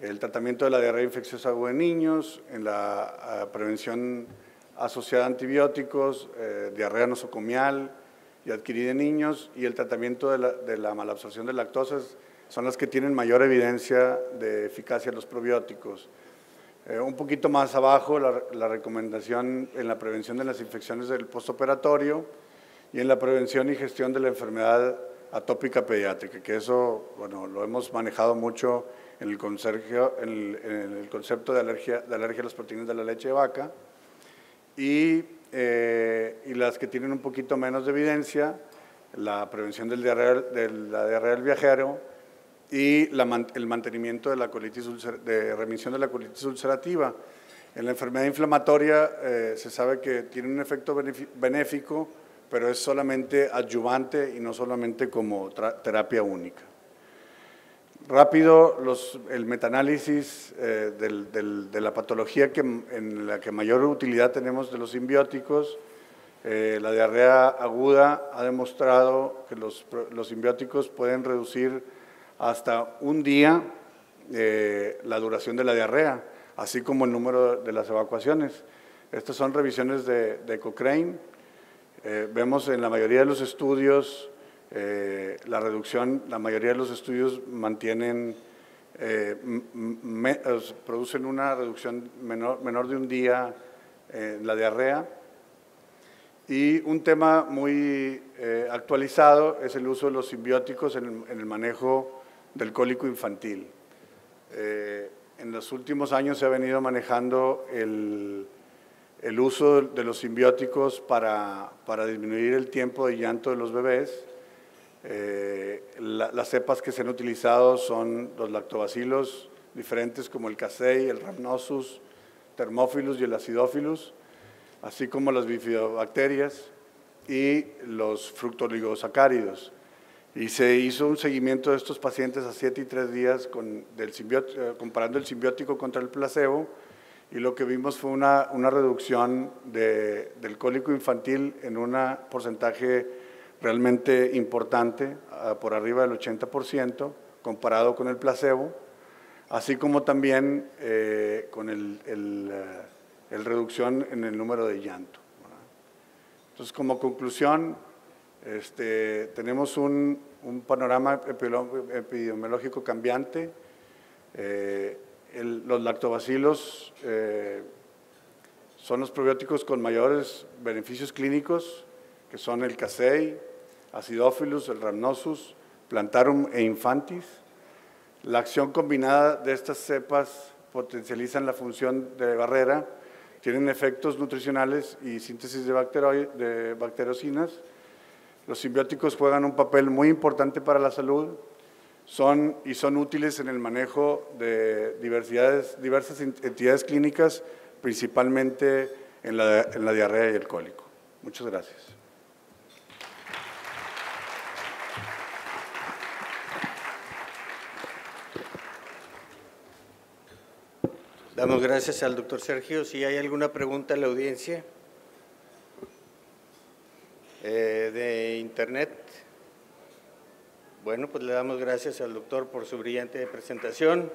el tratamiento de la diarrea infecciosa aguda en niños, en la prevención asociada a antibióticos, diarrea nosocomial y adquirida en niños, y el tratamiento de la malabsorción de lactosas son las que tienen mayor evidencia de eficacia de los probióticos. Un poquito más abajo, la recomendación en la prevención de las infecciones del postoperatorio y en la prevención y gestión de la enfermedad atópica pediátrica, que eso, bueno, lo hemos manejado mucho en el concepto de alergia a las proteínas de la leche de vaca, y las que tienen un poquito menos de evidencia, la prevención de la diarrea del viajero y el mantenimiento de la remisión de la colitis ulcerativa. En la enfermedad inflamatoria se sabe que tiene un efecto benéfico, pero es solamente adyuvante y no solamente como terapia única. Rápido, el metaanálisis de la patología en la que mayor utilidad tenemos de los simbióticos, la diarrea aguda ha demostrado que los simbióticos pueden reducir hasta un día la duración de la diarrea, así como el número de las evacuaciones. Estas son revisiones de Cochrane. Vemos en la mayoría de los estudios la reducción, la mayoría de los estudios mantienen, producen una reducción menor de un día en la diarrea. Y un tema muy actualizado es el uso de los simbióticos en el manejo del cólico infantil. En los últimos años se ha venido manejando el uso de los simbióticos para disminuir el tiempo de llanto de los bebés. Las cepas que se han utilizado son los lactobacilos diferentes como el casei, el rhamnosus, thermophilus y el acidophilus, así como las bifidobacterias y los fructooligosacáridos. Y se hizo un seguimiento de estos pacientes a 7 y 3 días comparando el simbiótico contra el placebo, y lo que vimos fue una reducción del cólico infantil en un porcentaje realmente importante, por arriba del 80%, comparado con el placebo, así como también con el reducción en el número de llanto. Entonces, como conclusión, tenemos un panorama epidemiológico cambiante. Los lactobacilos son los probióticos con mayores beneficios clínicos, que son el casei, acidophilus, el rhamnosus, plantarum e infantis. La acción combinada de estas cepas potencializan la función de barrera, tienen efectos nutricionales y síntesis de bactericinas. Los simbióticos juegan un papel muy importante para la salud, son útiles en el manejo de diversas entidades clínicas, principalmente en la diarrea y el cólico. Muchas gracias. Damos gracias al doctor Sergio. Si hay alguna pregunta en la audiencia de internet. Bueno, pues le damos gracias al doctor por su brillante presentación.